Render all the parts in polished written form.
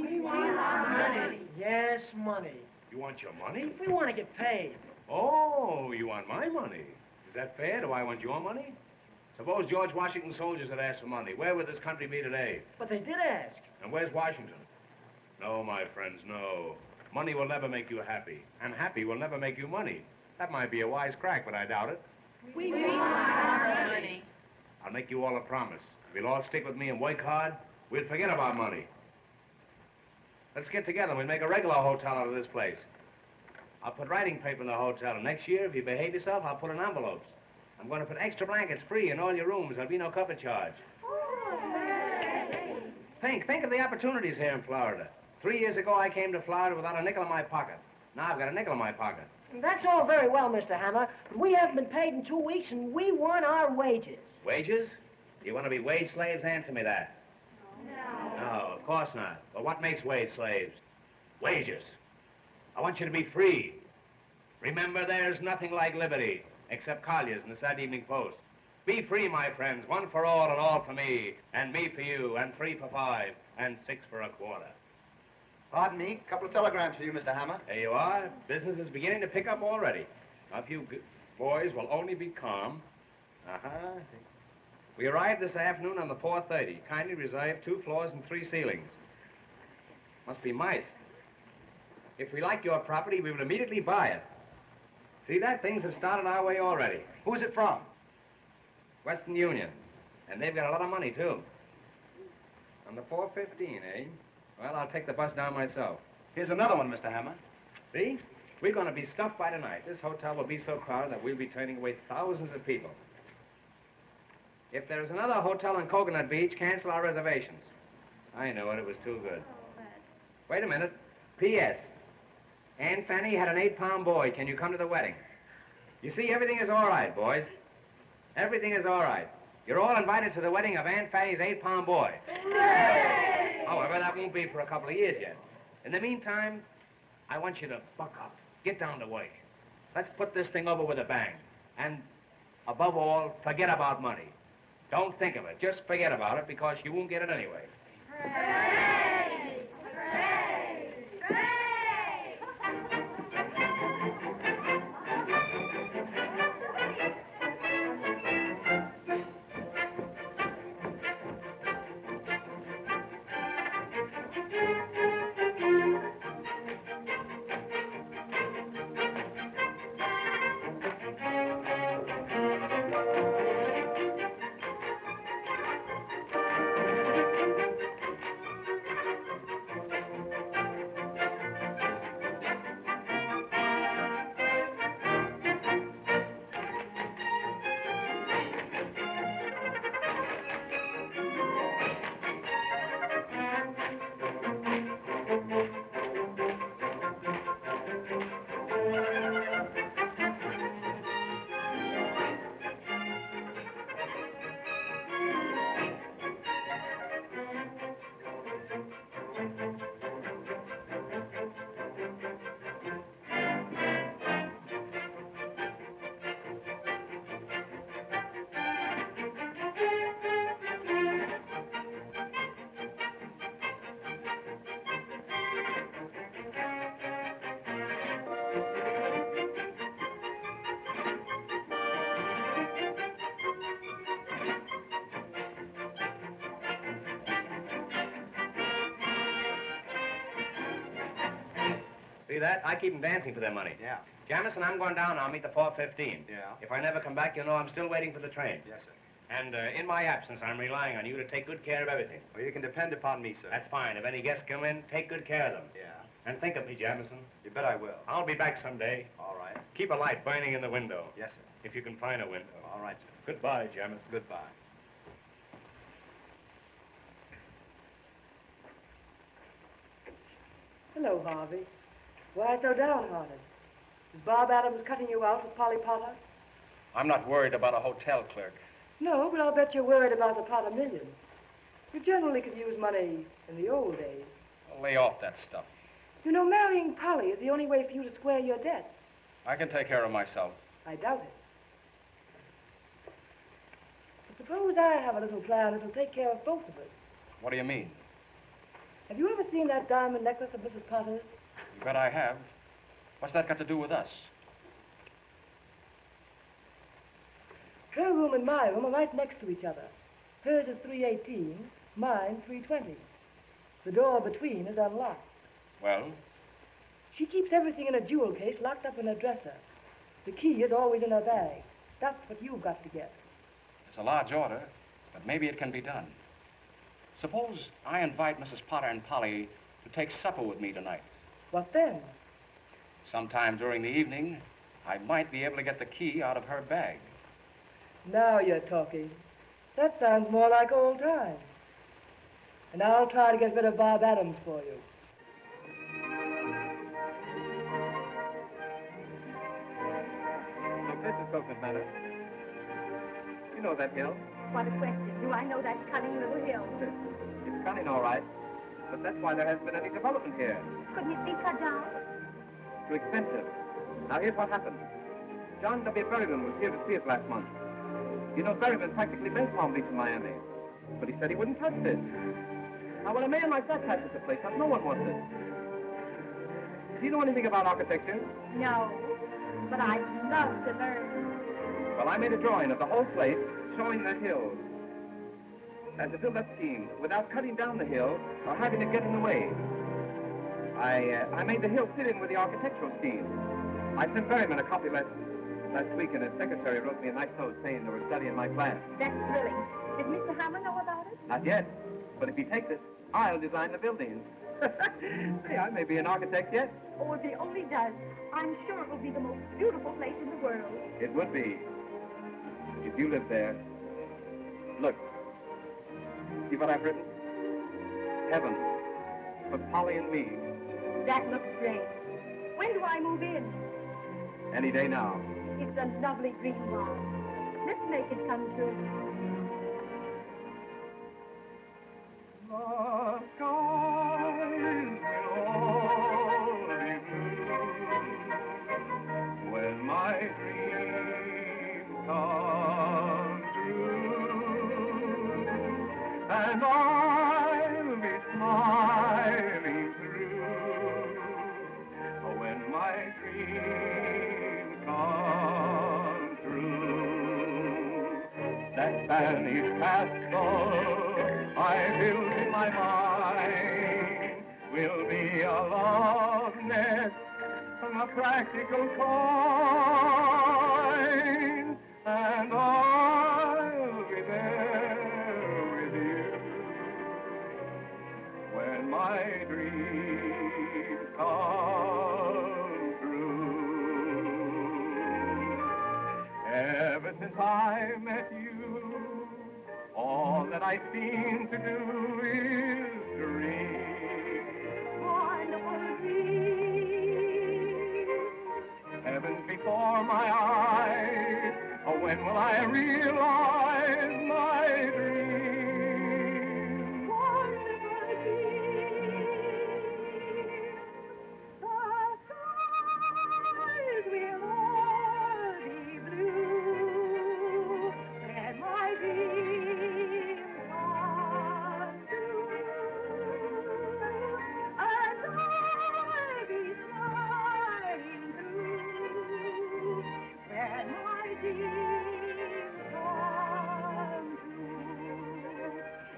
We want our money. Yes, money. You want your money? We want to get paid. Oh, you want my money. Is that fair? Do I want your money? Suppose George Washington's soldiers had asked for money. Where would this country be today? But they did ask. And where's Washington? No, my friends, no. Money will never make you happy. And happy will never make you money. That might be a wise crack, but I doubt it. We want our money. I'll make you all a promise. If you'll all stick with me and work hard, we'll forget about money. Let's get together and we'll make a regular hotel out of this place. I'll put writing paper in the hotel, and next year, if you behave yourself, I'll put in envelopes. I'm going to put extra blankets free in all your rooms. There'll be no cover charge. Think of the opportunities here in Florida. 3 years ago, I came to Florida without a nickel in my pocket. Now I've got a nickel in my pocket. That's all very well, Mr. Hammer, but we haven't been paid in 2 weeks, and we want our wages. Wages? You want to be wage slaves? Answer me that. No. No, of course not. But what makes wage slaves? Wages. I want you to be free. Remember, there's nothing like liberty, except Collier's and the Saturday Evening Post. Be free, my friends, one for all and all for me, and me for you, and 3 for 5, and 6 for a quarter. Pardon me, a couple of telegrams for you, Mr. Hammer. There you are. Business is beginning to pick up already. Now, if you boys will only be calm. We arrived this afternoon on the 4:30. Kindly reserve 2 floors and 3 ceilings. Must be mice. If we like your property, we will immediately buy it. See that? Things have started our way already. Who's it from? Western Union. And they've got a lot of money, too. On the 4:15, eh? Well, I'll take the bus down myself. Here's another one, Mr. Hammer. See? We're going to be stuffed by tonight. This hotel will be so crowded that we'll be turning away thousands of people. If there's another hotel on Coconut Beach, cancel our reservations. I know it. It was too good. Wait a minute. P.S. Aunt Fanny had an 8-pound boy. Can you come to the wedding? You see, everything is all right, boys. Everything is all right. You're all invited to the wedding of Aunt Fanny's 8-pound boy. Hooray! However, that won't be for a couple of years yet. In the meantime, I want you to buck up. Get down to work. Let's put this thing over with a bang. And, above all, forget about money. Don't think of it. Just forget about it, because you won't get it anyway. Hooray! Hooray! Hooray! See that? I keep them dancing for their money. Yeah. Jamison, I'm going down. I'll meet the 4:15. Yeah. If I never come back, you'll know I'm still waiting for the train. Yes, sir. And in my absence, I'm relying on you to take good care of everything. Well, you can depend upon me, sir. That's fine. If any guests come in, take good care of them. Yeah. And think of me, Jamison. You bet I will. I'll be back someday. All right. Keep a light burning in the window. Yes, sir. If you can find a window. All right, sir. Goodbye, Jamison. Goodbye. Hello, Harvey. Why so downhearted? Is Bob Adams cutting you out with Polly Potter? I'm not worried about a hotel clerk. No, but I'll bet you're worried about the Potter million. You generally could use money in the old days. I'll lay off that stuff. You know, marrying Polly is the only way for you to square your debts. I can take care of myself. I doubt it. But suppose I have a little plan that'll take care of both of us. What do you mean? Have you ever seen that diamond necklace of Mrs. Potter's? You bet I have. What's that got to do with us? Her room and my room are right next to each other. Hers is 318, mine 320. The door between is unlocked. Well, She keeps everything in a jewel case locked up in her dresser. The key is always in her bag. That's what you've got to get. it's a large order, but maybe it can be done. Suppose I invite Mrs. Potter and Polly to take supper with me tonight. What then? Sometime during the evening, I might be able to get the key out of her bag. Now you're talking. That sounds more like old times. And I'll try to get rid of Bob Adams for you. So, this is Coconut Manor. You know that hill. What a question. Do I know that cunning little hill? It's cunning, all right. But that's why there hasn't been any development here. Couldn't it be cut down? Too expensive. Now, here's what happened. John W. Berryman was here to see us last month. You know, Berryman practically built Palm Beach in Miami. But he said he wouldn't touch this. Now, when a man like that passes the place up, no one wants it. Do you know anything about architecture? No. But I'd love to learn. Well, I made a drawing of the whole place showing the hill. And to build that scheme without cutting down the hill or having it get in the way. I made the hill fit in with the architectural scheme. I sent Berryman a copy last week, and his secretary wrote me a nice note saying they were studying my plan. That's thrilling. Did Mr. Hammer know about it? Not yet, but if he takes it, I'll design the buildings. Say, I may be an architect yet. Oh, if he only does, I'm sure it will be the most beautiful place in the world. It would be. If you lived there. Look. See what I've written? Heaven. For Polly and me. That looks great. When do I move in? Any day now. It's a lovely dream, Bob. Let's make it come true. The skies will all be blue when my dreams come true, and I'll be smiling through when my dreams come true. That Spanish castle I build in my mind will be a love nest, a practical kind, and I'll be there with you when my dreams come true. Ever since I met you, all that I seem to do is dream. Wonderful dream. Heaven's before my eyes. Oh, when will I realize my dream? Wonderful dream. The skies will all be blue, and my dreams come true, and I'll be smiling through, when my dreams come true.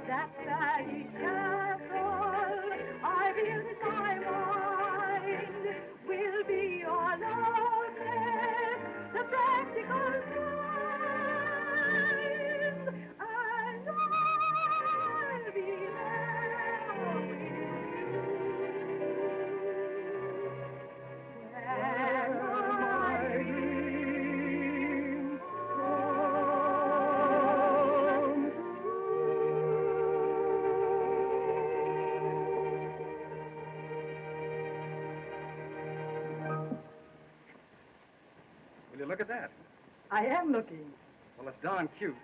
That fairy castle I built in my mind will be your love nest, the practical kind, and I'll be there with you when my dreams come Will you look at that? I am looking. Well, it's darn cute.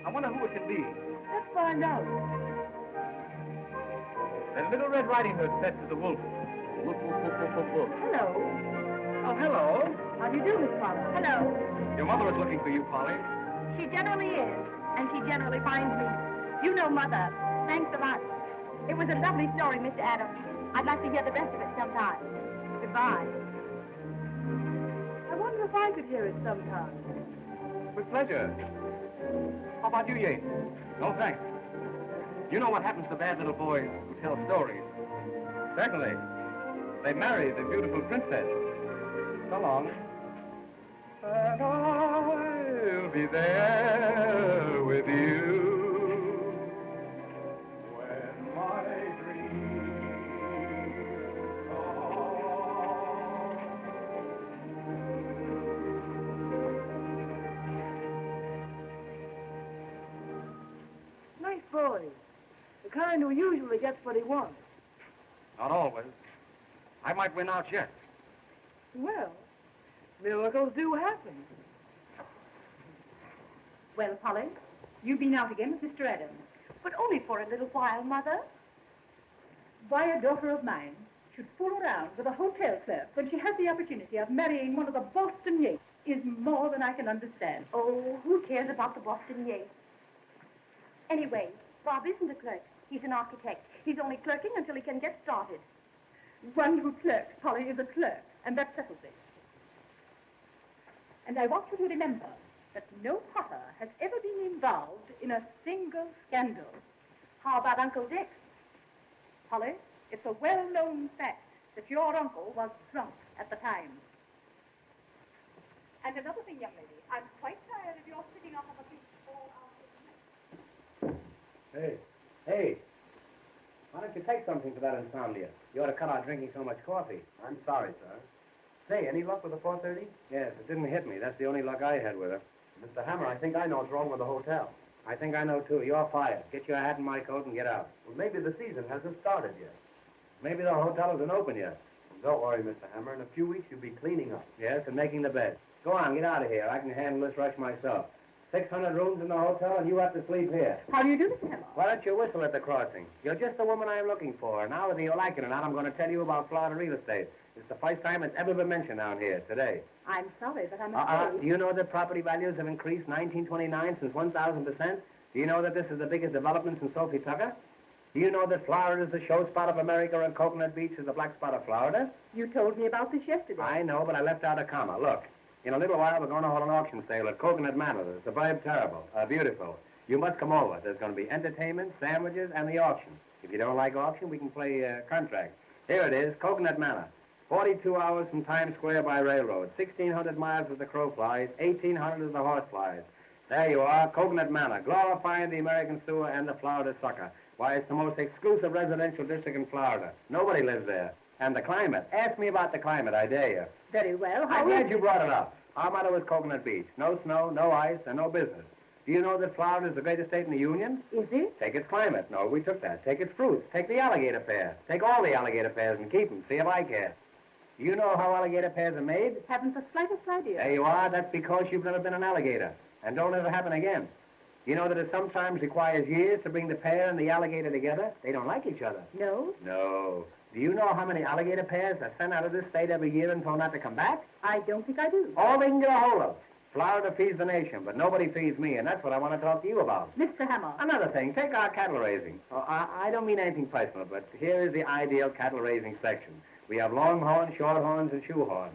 I wonder who it can be. Let's find out. That little Red Riding Hood said to the wolf. Woof, woof, woof, woof, woof, woof. Hello. Oh, hello. How do you do, Miss Potter? Hello. Your mother is looking for you, Polly. She generally is, and she generally finds me. You know Mother. Thanks a lot. It was a lovely story, Mr. Adams. I'd like to hear the rest of it sometime. Goodbye. I wonder if I could hear it sometime. With pleasure. How about you, Yates? No, thanks. You know what happens to bad little boys who tell stories? Certainly. They marry the beautiful princess. So long. And I'll be there with you when my dreams Nice boy. The kind who usually gets what he wants. Not always. I might win out yet. Well, miracles do happen. Well, Polly, you've been out again with Mr. Adams. But only for a little while, Mother. Why a daughter of mine should fool around with a hotel clerk when she has the opportunity of marrying one of the Boston Yates is more than I can understand. Oh, who cares about the Boston Yates? Anyway, Bob isn't a clerk. He's an architect. He's only clerking until he can get started. One who clerks, Polly, is a clerk, and that settles it. And I want you to remember that no Potter has ever been involved in a single scandal. How about Uncle Dick? Polly, it's a well-known fact that your uncle was drunk at the time. And another thing, young lady, I'm quite tired of your sitting off of a beach all afternoon. Hey. Why don't you take something for that insomnia? You ought to cut out drinking so much coffee. I'm sorry, sir. Say, any luck with the 4:30? Yes, it didn't hit me. That's the only luck I had with her. Mr. Hammer, I think I know what's wrong with the hotel. I think I know, too. You're fired. Get your hat and my coat and get out. Well, maybe the season hasn't started yet. Maybe the hotel isn't open yet. Don't worry, Mr. Hammer. In a few weeks, you'll be cleaning up. Yes, and making the bed. Go on, get out of here. I can handle this rush myself. 600 rooms in the hotel, and you have to sleep here. How do you do, Mr. Hammer? Why don't you whistle at the crossing? You're just the woman I'm looking for. Now, whether you like it or not, I'm going to tell you about Florida real estate. It's the first time it's ever been mentioned down here, today. I'm sorry, but I'm afraid... Do you know that property values have increased 1929 since 1,000%? Do you know that this is the biggest development since Sophie Tucker? Do you know that Florida is the show spot of America and Coconut Beach is the black spot of Florida? You told me about this yesterday. I know, but I left out a comma. Look, in a little while, we're going to hold an auction sale at Coconut Manor. The suburb terrible, beautiful. You must come over. There's going to be entertainment, sandwiches, and the auction. If you don't like auction, we can play contract. Here it is, Coconut Manor. 42 hours from Times Square by railroad. 1,600 miles as the crow flies. 1,800 as the horse flies. There you are, Coconut Manor, glorifying the American sewer and the Florida sucker. Why, it's the most exclusive residential district in Florida. Nobody lives there. And the climate. Ask me about the climate, I dare you. Very well. I'm glad you brought it up. Our motto is Coconut Beach. No snow, no ice, and no business. Do you know that Florida is the greatest state in the Union? Is it? Take its climate. No, we took that. Take its fruits. Take the alligator pear. Take all the alligator pears and keep them. See if I care. Do you know how alligator pears are made? Haven't the slightest idea. There you are. That's because you've never been an alligator. And don't let it happen again. You know that it sometimes requires years to bring the pear and the alligator together? They don't like each other. No? No. Do you know how many alligator pears are sent out of this state every year and told not to come back? I don't think I do. All they can get a hold of. Florida feeds the nation, but nobody feeds me, and that's what I want to talk to you about. Mr. Hammer. Another thing, take our cattle raising. Oh, I don't mean anything personal, but here is the ideal cattle raising section. We have longhorns, shorthorns, and shoehorns.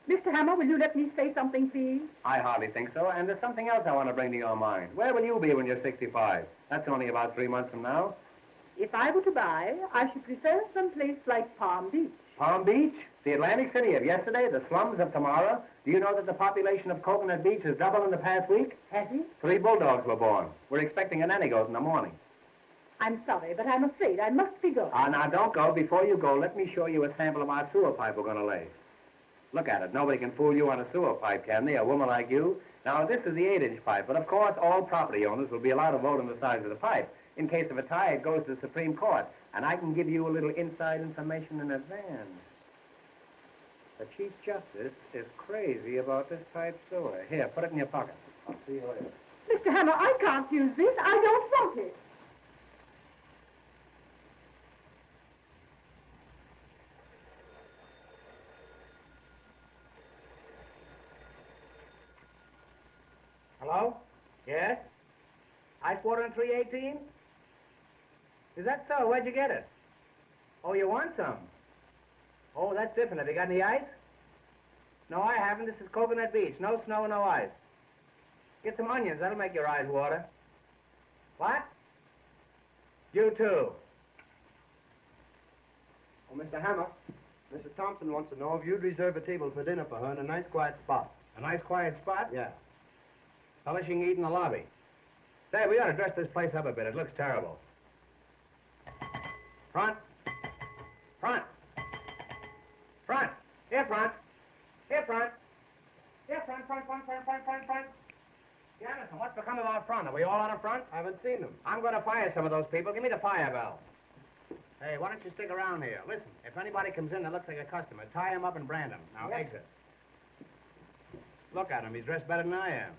Mr. Hammer, will you let me say something, please? I hardly think so, and there's something else I want to bring to your mind. Where will you be when you're 65? That's only about 3 months from now. If I were to buy, I should prefer some place like Palm Beach. Palm Beach? The Atlantic City of yesterday, the slums of tomorrow. Do you know that the population of Coconut Beach has doubled in the past week? Has it? 3 bulldogs were born. We're expecting a nanny goat in the morning. I'm sorry, but I'm afraid I must be going. Now don't go. Before you go, let me show you a sample of our sewer pipe we're going to lay. Look at it. Nobody can fool you on a sewer pipe, can they? A woman like you. Now, this is the 8-inch pipe, but of course, all property owners will be allowed to vote on the size of the pipe. In case of a tie, it goes to the Supreme Court, and I can give you a little inside information in advance. The Chief Justice is crazy about this pipe sewer. Here, put it in your pocket. I'll see you later. Mr. Hammer, I can't use this. I don't want it. Hello? Yes? Ice water in 318? Is that so? Where'd you get it? Oh, you want some? Oh, that's different. Have you got any ice? No, I haven't. This is Coconut Beach. No snow, no ice. Get some onions. That'll make your eyes water. What? You too. Oh, Mr. Hammer, Mrs. Thompson wants to know if you'd reserve a table for dinner for her in a nice quiet spot. A nice quiet spot? Yeah. Tell her she can eat in the lobby. Say, we ought to dress this place up a bit. It looks terrible. Front. Front. Front. Here, front. Here, front. Here, front. Jamison, what's become of our front? Are we all out of front? I haven't seen them. I'm going to fire some of those people. Give me the fire bell. Hey, why don't you stick around here? Listen, if anybody comes in that looks like a customer, tie him up and brand him. Now, exit. Look at him. He's dressed better than I am.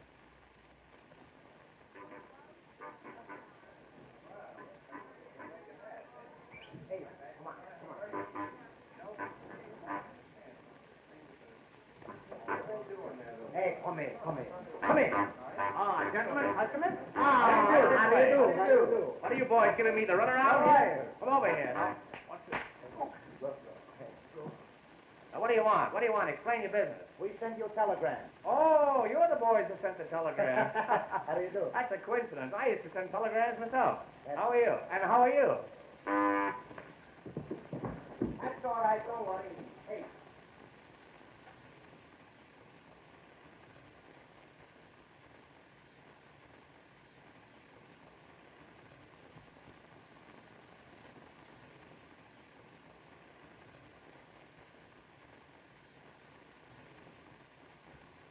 Hey, come here. Ah, gentlemen, customers. How do you do? What are you boys giving me the runaround? Right. Come over here. Now, what's this? Now, what do you want? Explain your business. We send you a telegram. Oh, you're the boys who sent the telegram. How do you do? That's a coincidence. I used to send telegrams myself. How are you? And how are you? That's all right, don't worry. Hey.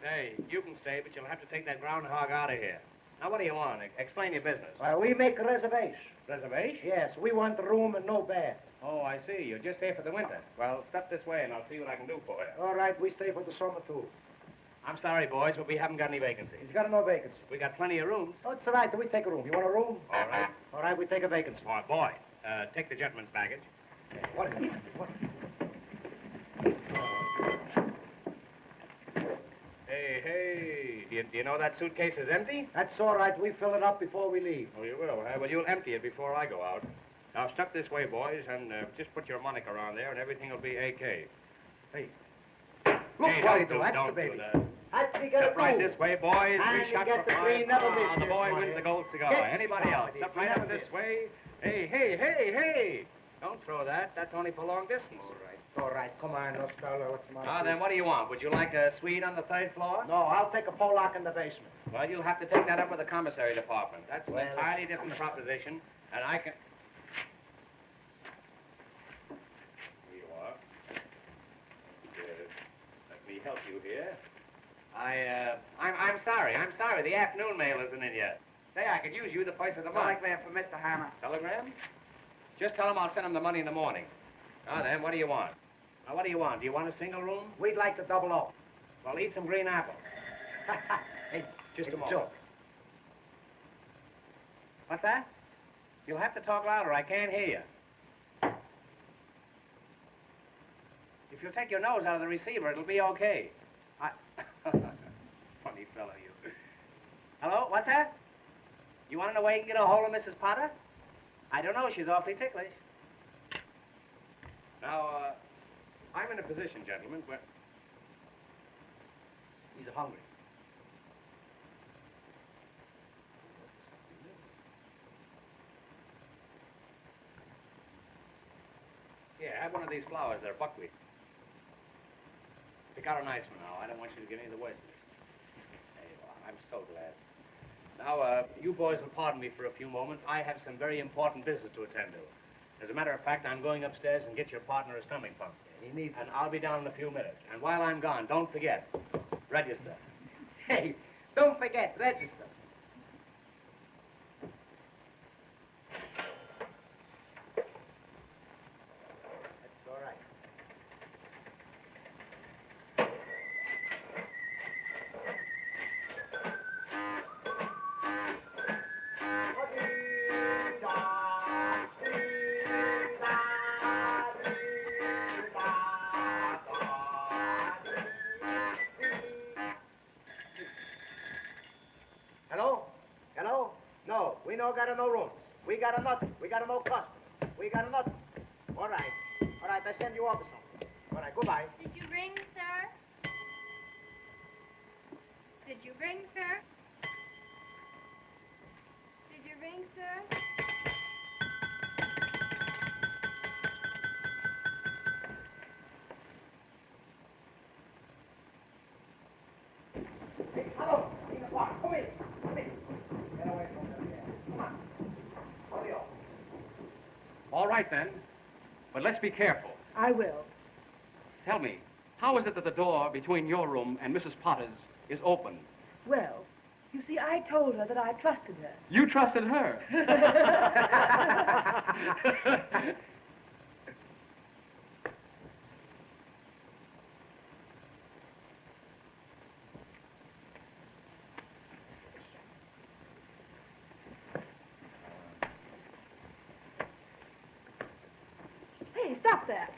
Hey, you can stay, but you'll have to take that groundhog out of here. Now, what do you want? Explain your business. Well, we make a reservation. Reservation? Yes, we want the room and no bed. Oh, I see. You're just here for the winter. Well, step this way, and I'll see what I can do for you. All right, we stay for the summer, too. I'm sorry, boys, but we haven't got any vacancies. He's got no vacancy. We got plenty of rooms. Oh, it's all right. We take a room. You want a room? All right. All right, we take a vacancy. Oh, boy, take the gentleman's baggage. What is it? What? Hey, do you know that suitcase is empty? That's all right. We fill it up before we leave. Oh, you will, huh? Well, you'll empty it before I go out. Now, step this way, boys, and just put your moniker on there, and everything will be A.K. Hey. Look Hey, what he don't do. That's don't the baby. do that. That's we get Step a right room. this way, boys. And 3 you shots get for the 5. green, never miss The you, boy boy. wins the gold cigar. Get Anybody else? started. Step right Never over this miss. way. Hey. Don't throw that. That's only for long distance. All right. Come on. Let's start. Let's Now, then, what do you want? Would you like a suite on the 3rd floor? No, I'll take a Pollock in the basement. Well, you'll have to take that up with the commissary department. That's an Well, entirely different proposition, and I can... Here you are. Let me help you here. I'm sorry. The afternoon mail isn't in yet. Say, I could use you the first of the month. Telegram for Mr. Hammer. Telegram? Just tell him I'll send him the money in the morning. Now then, what do you want? Now, what do you want? Do you want a single room? We'd like to double up. Well, eat some green apples. Hey, Just it's a moment. joke. What's that? You'll have to talk louder. I can't hear you. If you take your nose out of the receiver, it'll be okay. Funny fellow, you. Hello? What's that? You want to know where you can get a hold of Mrs. Potter? I don't know. She's awfully ticklish. Now, I'm in a position, gentlemen, where... He's hungry. Here, have one of these flowers. They're buckwheat. Pick out a nice one now. I don't want you to get any of the worst of it. There you are. I'm so glad. Now, you boys will pardon me for a few moments. I have some very important business to attend to. As a matter of fact, I'm going upstairs and get your partner a stomach pump. He needs And I'll be down in a few minutes. And while I'm gone, don't forget, register. Hey, don't forget, register. That's all right. Hello? Hello? No, we no got no rooms. We got a nothing. We got no customers. We got another. All right. All right, I send you off or something. All right, goodbye. Did you ring, sir? Did you ring, sir? Did you ring, sir? Hello, in the park. Come in. Come in. Get away from them here. Come on. Hurry up. All right, then. But let's be careful. I will. Tell me, how is it that the door between your room and Mrs. Potter's is open? Well, you see, I told her that I trusted her. You trusted her. Hey, stop that.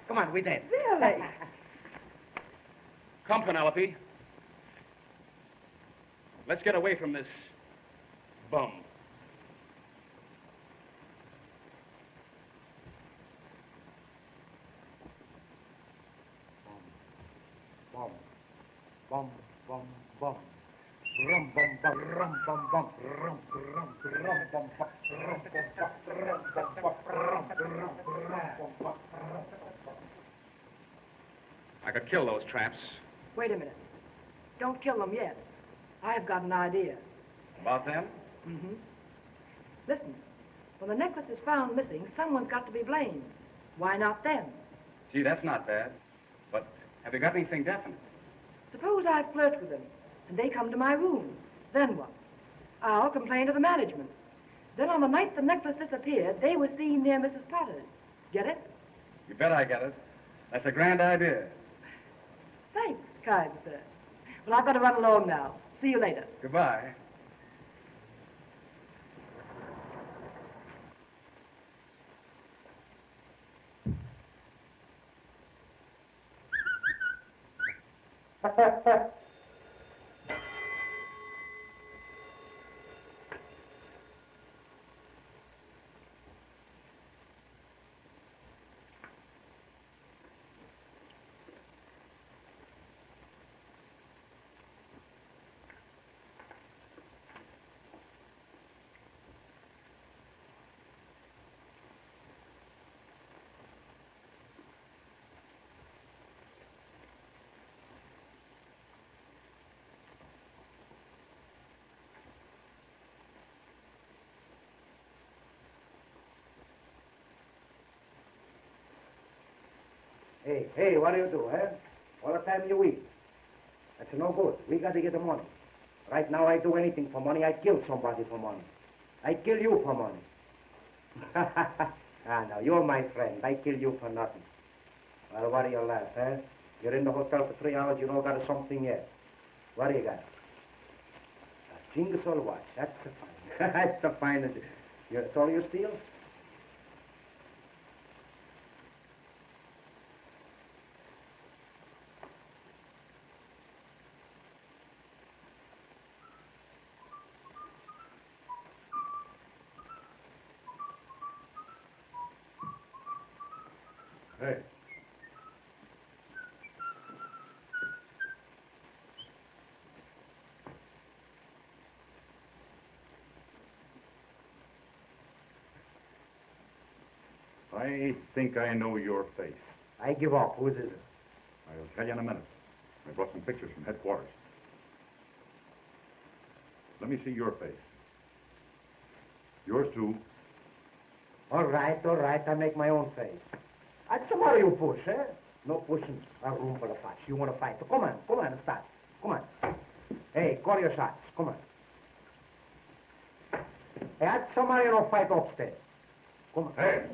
Come on, we did. Really? Come, Penelope. Let's get away from this bum. Bum, bum, bum, bum. Rum, bum, bum, rum, bum, bum, rum, rum, rum, bum, bum, rum, bum, bum, rum, bum, bum, rum, rum, rum, bum, bum. I could kill those traps. Wait a minute. Don't kill them yet. I've got an idea. About them? Mm-hmm. Listen, when the necklace is found missing, someone's got to be blamed. Why not them? Gee, that's not bad. But have you got anything definite? Suppose I flirt with them, and they come to my room. Then what? I'll complain to the management. Then on the night the necklace disappeared, they were seen near Mrs. Potter's. Get it? You bet I get it. That's a grand idea. Thanks, kind sir. Well, I've got to run along now. See you later. Goodbye. Hey, what do you do, eh? All the time you eat. That's no good. We got to get the money. Right now, I do anything for money. I kill somebody for money. I kill you for money. No, you're my friend. I kill you for nothing. Well, what do you laugh, eh? You're in the hotel for 3 hours, you don't got something yet. What do you got? A Jingle watch. That's the fine. That's the finest. That's all you steal? Hey. I think I know your face. I give up. Who is it? I'll tell you in a minute. I brought some pictures from headquarters. Let me see your face. Yours too. All right. I make my own face. That's somebody you push, eh? No pushing. A room full of fights. You want to fight? Come on, start. Come on. Hey, call your shots. Come on. Hey, that's somebody you don't fight upstairs. Come on. Hey!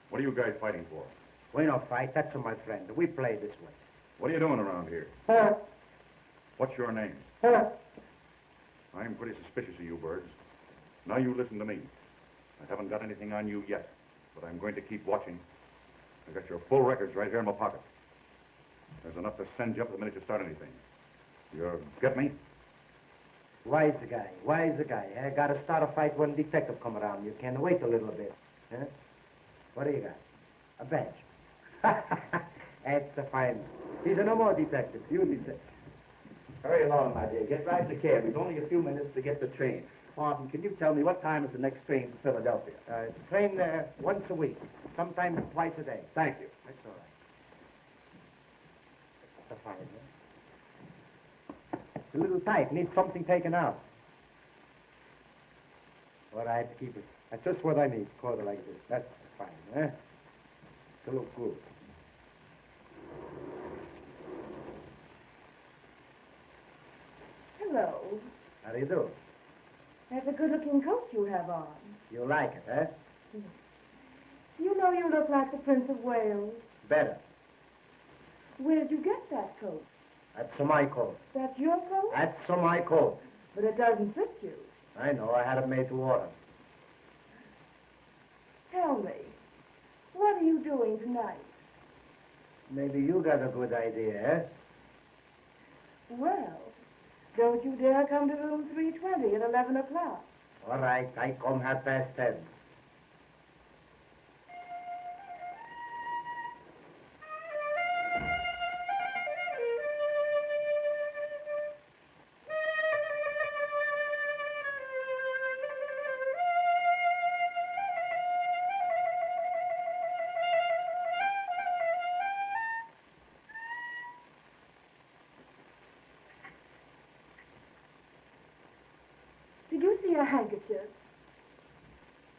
What are you guys fighting for? We don't fight. That's my friend. We play this way. What are you doing around here? Huh? What's your name? Huh? I'm pretty suspicious of you birds. Now you listen to me. I haven't got anything on you yet, but I'm going to keep watching. I got your full records right here in my pocket. There's enough to send you up the minute you start anything. You get me? Wise guy, wise guy. I gotta start a fight when detective come around. You can wait a little bit. Huh? What do you got? A badge. That's a fine. He's no more detective. You detective. Hurry along, my dear. Get right in the cab. We've only a few minutes to get the train. Martin, can you tell me what time is the next train to Philadelphia? Train once a week, sometimes twice a day. Thank you. That's all right. That's a fine, huh? It's a little tight. Needs something taken out. All right, keep it. That's just what I need. Quarter like this. That's fine, huh? To look good. Hello. How do you do? That's a good-looking coat you have on. You like it, huh? You know you look like the Prince of Wales. Better. Where did you get that coat? That's my coat. That's your coat? That's my coat. But it doesn't fit you. I know. I had it made to order. Tell me, what are you doing tonight? Maybe you got a good idea, eh? Well, don't you dare come to room 320 at 11 o'clock. All right. I come 10:30. Did you see a handkerchief?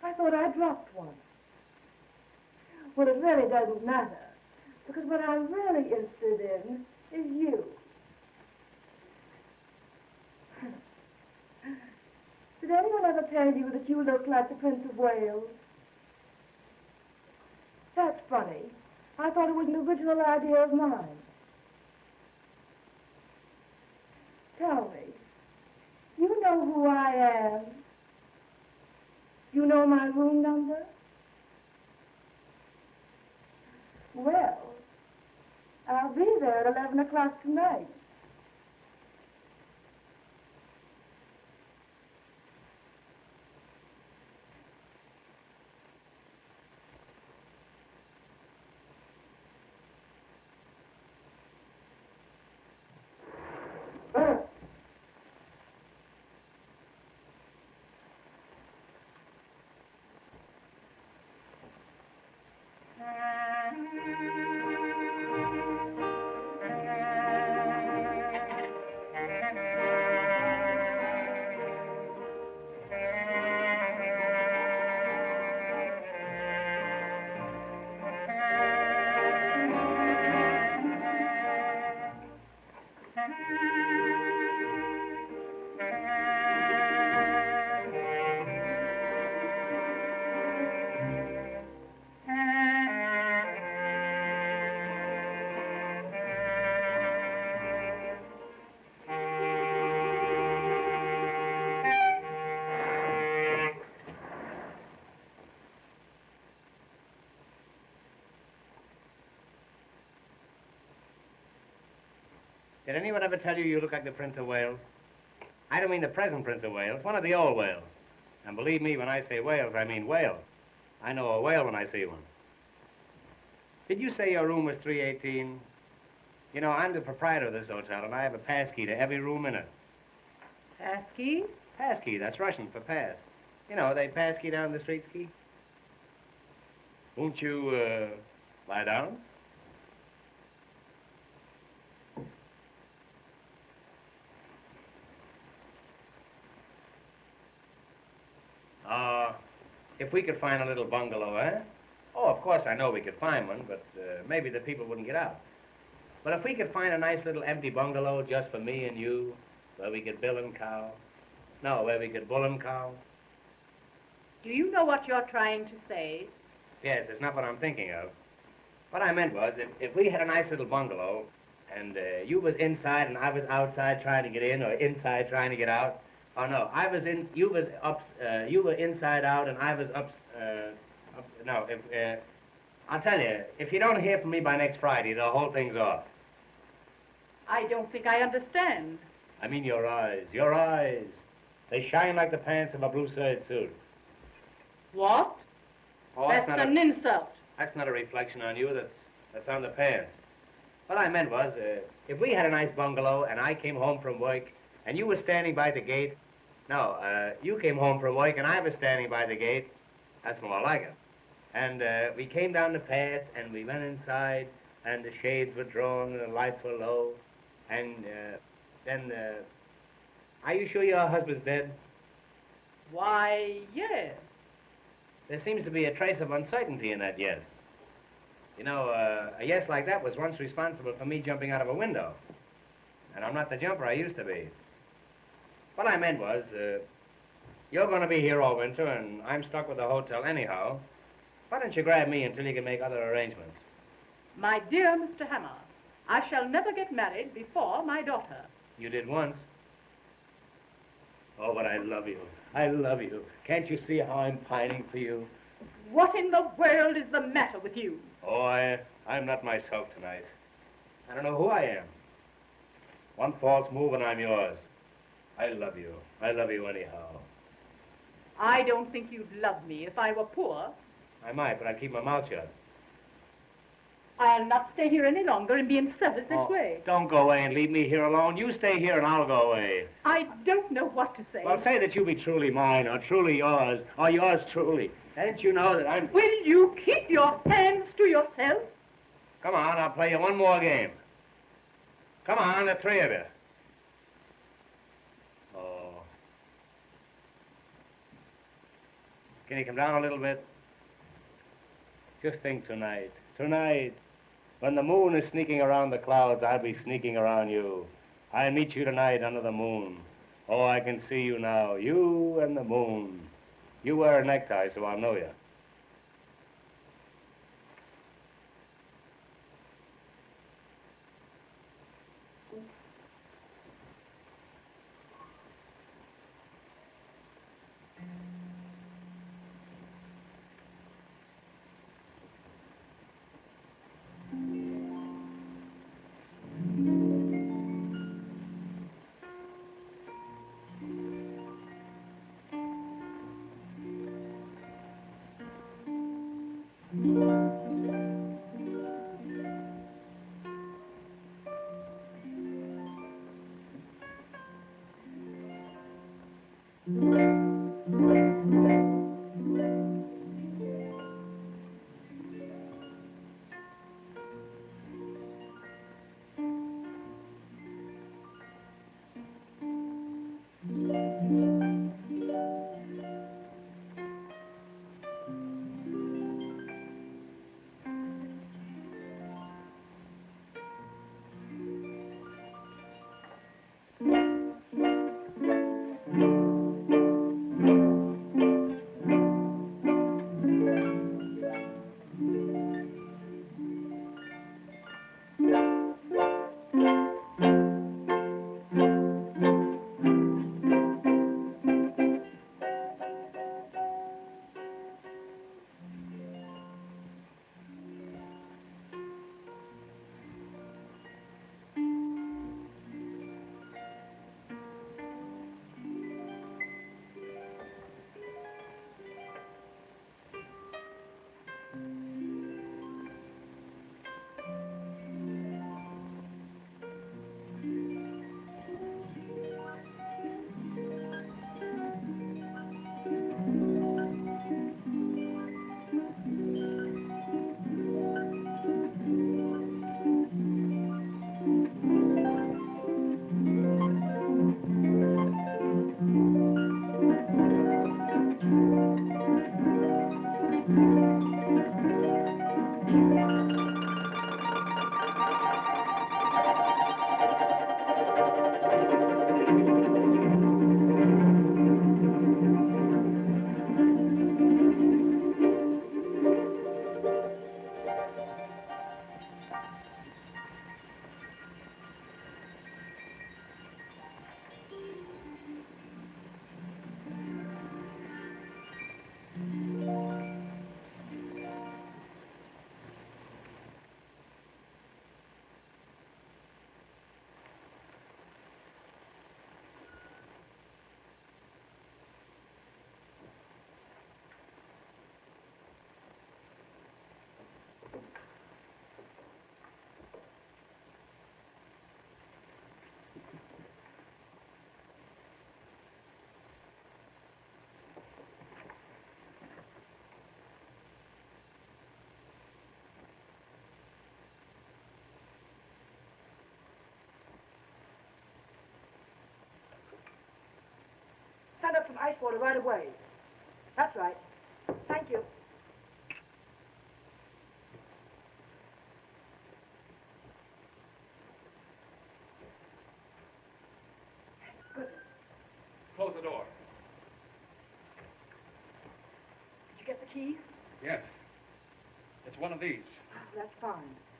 I thought I dropped one. Well, it really doesn't matter, because what I'm really interested in is you. Did anyone ever tell you that you look like the Prince of Wales? That's funny. I thought it was an original idea of mine. Tell me, you know who I am? You know my room number? Well, I'll be there at 11 o'clock tonight. Did anyone ever tell you you look like the Prince of Wales? I don't mean the present Prince of Wales, one of the old Wales. And believe me, when I say Wales, I mean whale. I know a whale when I see one. Did you say your room was 318? You know, I'm the proprietor of this hotel, and I have a pass key to every room in it. Pass key? Pass key, that's Russian for pass. You know, they pass key down the street key. Won't you, lie down? If we could find a little bungalow, eh? Oh, of course, I know we could find one, but maybe the people wouldn't get out. But if we could find a nice little empty bungalow just for me and you, where we could bill and cow. No, where we could bull and cow. Do you know what you're trying to say? Yes, it's not what I'm thinking of. What I meant was, if we had a nice little bungalow, and you was inside and I was outside trying to get in, or inside trying to get out. Oh no, I was in, you was up, you were inside out and I was no, I'll tell you, if you don't hear from me by next Friday, the whole thing's off. I don't think I understand. I mean your eyes. Your eyes. They shine like the pants of a blue suede suit. What? Oh, That's an insult. That's not a reflection on you. That's on the pants. What I meant was, if we had a nice bungalow and I came home from work and you were standing by the gate, no, you came home from work and I was standing by the gate, that's more like it. And we came down the path and we went inside and the shades were drawn and the lights were low. And then, are you sure your husband's dead? Why, yes. There seems to be a trace of uncertainty in that yes. You know, a yes like that was once responsible for me jumping out of a window. And I'm not the jumper I used to be. What I meant was, you're going to be here all winter, and I'm stuck with the hotel anyhow. Why don't you grab me until you can make other arrangements? My dear Mr. Hammer, I shall never get married before my daughter. You did once. Oh, but I love you. I love you. Can't you see how I'm pining for you? What in the world is the matter with you? Oh, I'm not myself tonight. I don't know who I am. One false move and I'm yours. I love you. I love you anyhow. I don't think you'd love me if I were poor. I might, but I'd keep my mouth shut. I'll not stay here any longer and be insulted this way. Don't go away and leave me here alone. You stay here and I'll go away. I don't know what to say. Well, say that you be truly mine, or truly yours, or yours truly. Don't you know that I'm... Will you keep your hands to yourself? Come on, I'll play you one more game. Come on, the three of you. Oh. Can you come down a little bit? Just think tonight. Tonight. When the moon is sneaking around the clouds, I'll be sneaking around you. I'll meet you tonight under the moon. Oh, I can see you now. You and the moon. You wear a necktie, so I'll know you. headquarters right away. That's right. Thank you. Good. Close the door. Did you get the keys? Yes. It's one of these. Oh, that's fine.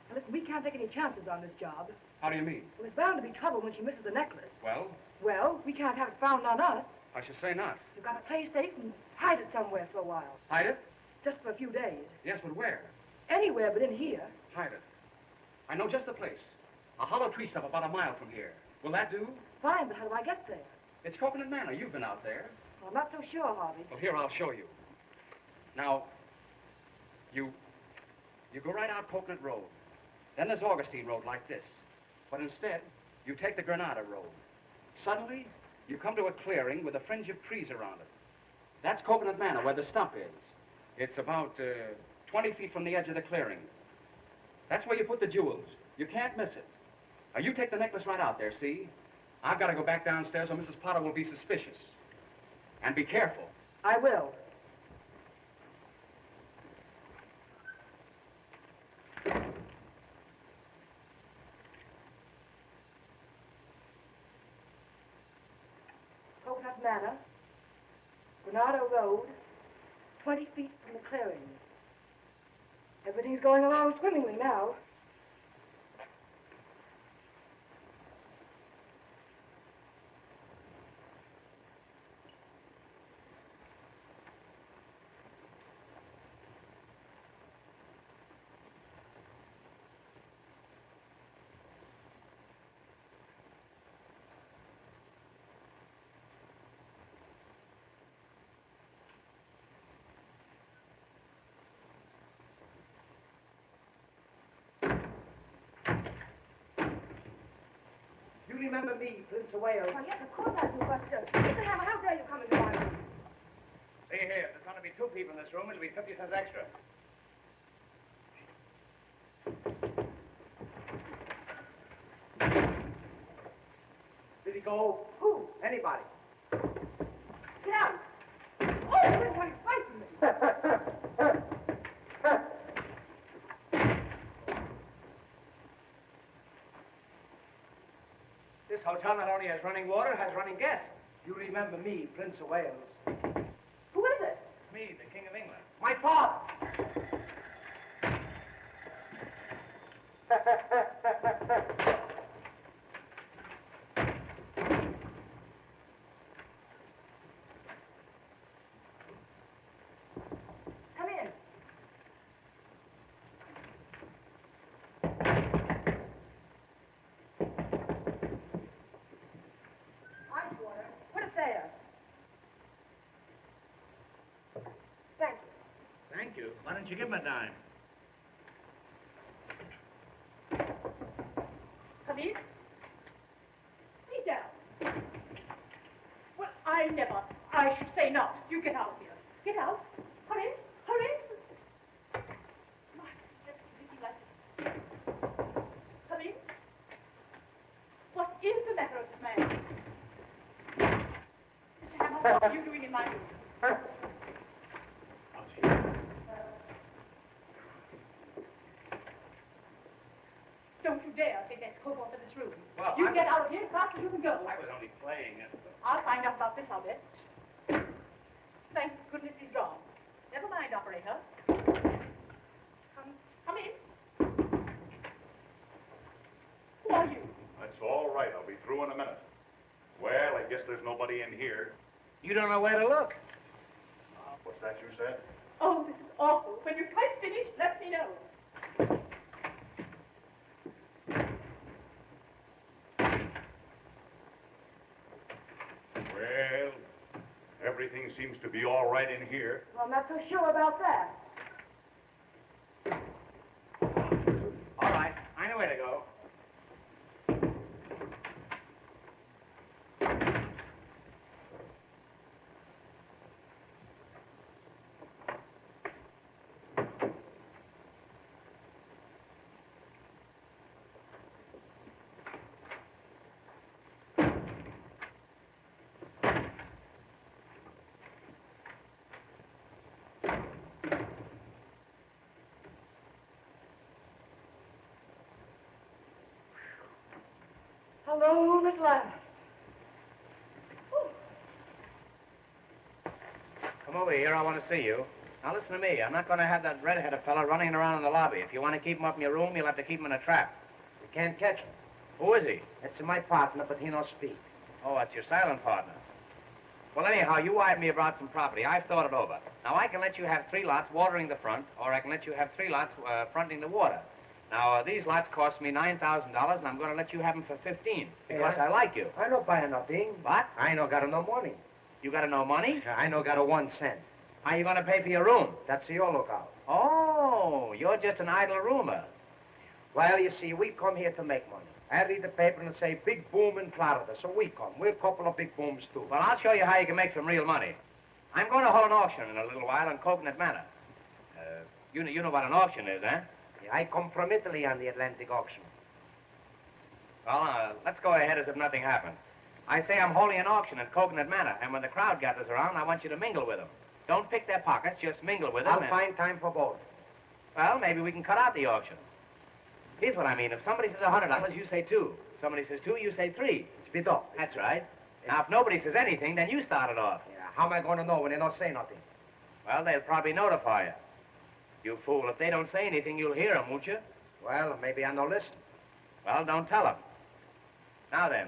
Now, listen, we can't take any chances on this job. How do you mean? Well, there's bound to be trouble when she misses the necklace. Well, Well, we can't have it found on us. I should say not. We've got to play safe and hide it somewhere for a while. Hide it? Just for a few days. Yes, but where? Anywhere but in here. Hide it. I know just the place. A hollow tree stump about a mile from here. Will that do? Fine, but how do I get there? It's Coconut Manor. You've been out there. Well, I'm not so sure, Harvey. Well, here, I'll show you. Now, you go right out Coconut Road. Then there's Augustine Road like this. But instead, you take the Granada Road. Suddenly, you come to a clearing with a fringe of trees around it. That's Coconut Manor, where the stump is. It's about 20 feet from the edge of the clearing. That's where you put the jewels. You can't miss it. Now, you take the necklace right out there, see? I've got to go back downstairs or Mrs. Potter will be suspicious. And be careful. I will. Coconut Manor, Granada Road, 20 feet from the clearing. Everything's going along swimmingly now. You remember me, Prince of Wales? Oh, yes, of course I do, but, Mr. Hammer, how dare you come into my room? See here, if there's going to be 2 people in this room, it'll be 50 cents extra. Did he go? Who? Anybody. Get out! Oh, you're trying to frighten me. This hotel not only has running water, has running gas. You remember me, Prince of Wales? Who is it? Me, the King of England. My father. Come in. Ice water. Put it there. Thank you. Thank you. Why don't you give him a dime? Come in. Sit down. Well, I never. I should say not. You get out of here. Get out. Hurry. Hurry. My, just looking like this. Come in. What is the matter with this man? Mr. Hammer, what are you doing in my room? Don't you dare take that coat off in this room. Well, You get out of here as fast as you can go. I was only playing. I'll find out about this, I'll bet. Thank goodness he's gone. Never mind, operator. Come in. Who are you? That's all right. I'll be through in a minute. Well, I guess there's nobody in here. You don't know where to look. What's that you said? Oh, this is awful. When you're quite finished, let me know. Well, everything seems to be all right in here. Well, I'm not so sure about that. All right. I know where to go. Alone at last. Come over here. I want to see you. Now, listen to me. I'm not going to have that red-headed fella running around in the lobby. If you want to keep him up in your room, you'll have to keep him in a trap. You can't catch him. Who is he? It's my partner, but he no speak. Oh, that's your silent partner. Well, anyhow, you wired me about some property. I've thought it over. Now, I can let you have 3 lots watering the front, or I can let you have 3 lots fronting the water. Now, these lots cost me $9,000, and I'm going to let you have them for 15 because I like you. I no buy nothing. What? I no got no money. You got no money? I no got a 1 cent. How you going to pay for your room? That's your lookout. Oh, you're just an idle roomer. Well, you see, we come here to make money. I read the paper and say big boom in Florida, so we come. We're a couple of big booms, too. Well, I'll show you how you can make some real money. I'm going to hold an auction in a little while in Coconut Manor. You know what an auction is, eh? Yeah, I come from Italy on the Atlantic auction. Well, let's go ahead as if nothing happened. I say I'm holding an auction in Coconut Manor, and when the crowd gathers around, I want you to mingle with them. Don't pick their pockets, just mingle with them. I'll find time for both. Well, maybe we can cut out the auction. Here's what I mean. If somebody says $100, you say 2. Somebody says 2, you say 3. Speed up. That's right. Now, if nobody says anything, then you start it off. Yeah, how am I going to know when they don't say nothing? Well, they'll probably notify you. You fool, if they don't say anything, you'll hear them, won't you? Well, maybe I no listen. Well, don't tell them. Now then,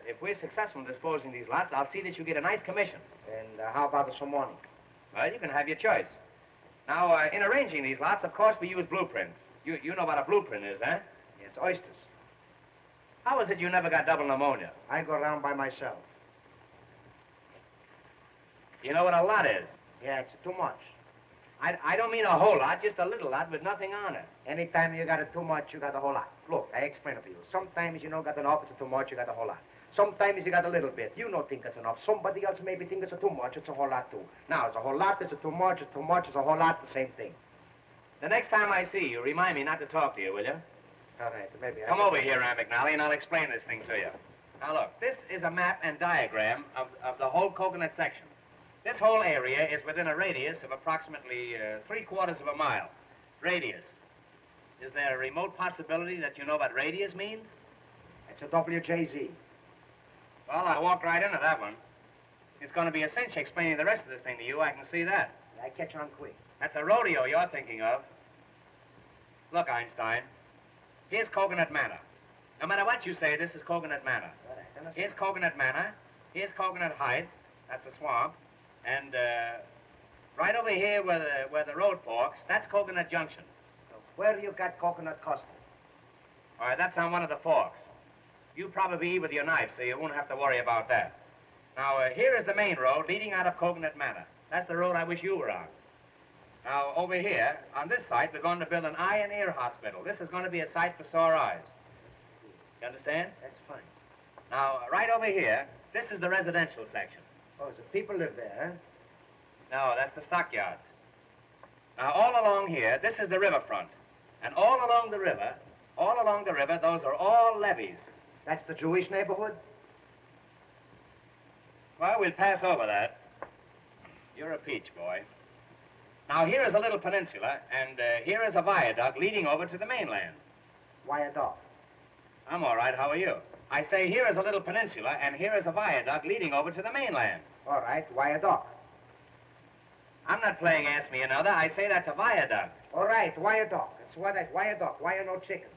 if we're successful in disposing these lots, I'll see that you get a nice commission. And how about some money? Well, you can have your choice. Now, in arranging these lots, of course, we use blueprints. You know what a blueprint is, eh? It's oysters. How is it you never got double pneumonia? I go around by myself. You know what a lot is? Yeah, it's too much. I don't mean a whole lot, just a little lot with nothing on it. Anytime you got it too much, you got a whole lot. Look, I explain it to you. Sometimes you don't got enough, it's too much, you got a whole lot. Sometimes you got a little bit. You don't think it's enough. Somebody else maybe think it's too much, it's a whole lot too. Now, it's a whole lot, it's too much, it's a whole lot, the same thing. The next time I see you, remind me not to talk to you, will you? All right, maybe Come over here, Aunt McNally, and I'll explain this thing to you. Now, look, this is a map and diagram of the whole Coconut section. This whole area is within a radius of approximately 3/4 of a mile. Radius. Is there a remote possibility that you know what radius means? It's a WJZ. Well, I walked right into that one. It's going to be a cinch explaining the rest of this thing to you. I can see that. I catch on quick. That's a rodeo you're thinking of. Look, Einstein, here's Coconut Manor. No matter what you say, this is Coconut Manor. Here's Coconut Manor. Here's Coconut Heights. That's a swamp. And right over here where the road forks, that's Coconut Junction. Where you got Coconut Custard? All right, that's on one of the forks. You probably eat with your knife, so you won't have to worry about that. Now, here is the main road leading out of Coconut Manor. That's the road I wish you were on. Now, over here, on this site, we're going to build an eye and ear hospital. This is going to be a site for sore eyes. You understand? That's fine. Now, right over here, this is the residential section. Oh, so people live there, huh? No, that's the stockyards. Now, all along here, this is the riverfront. And all along the river, those are all levees. That's the Jewish neighborhood? Well, we'll pass over that. You're a peach, boy. Now, here is a little peninsula, and here is a viaduct leading over to the mainland. Viaduct. I'm all right. How are you? I say here is a little peninsula, and here is a viaduct leading over to the mainland. All right, viaduct. I'm not playing Ask Me Another. I say that's a viaduct. All right, viaduct. It's what that viaduct. Why you no chicken?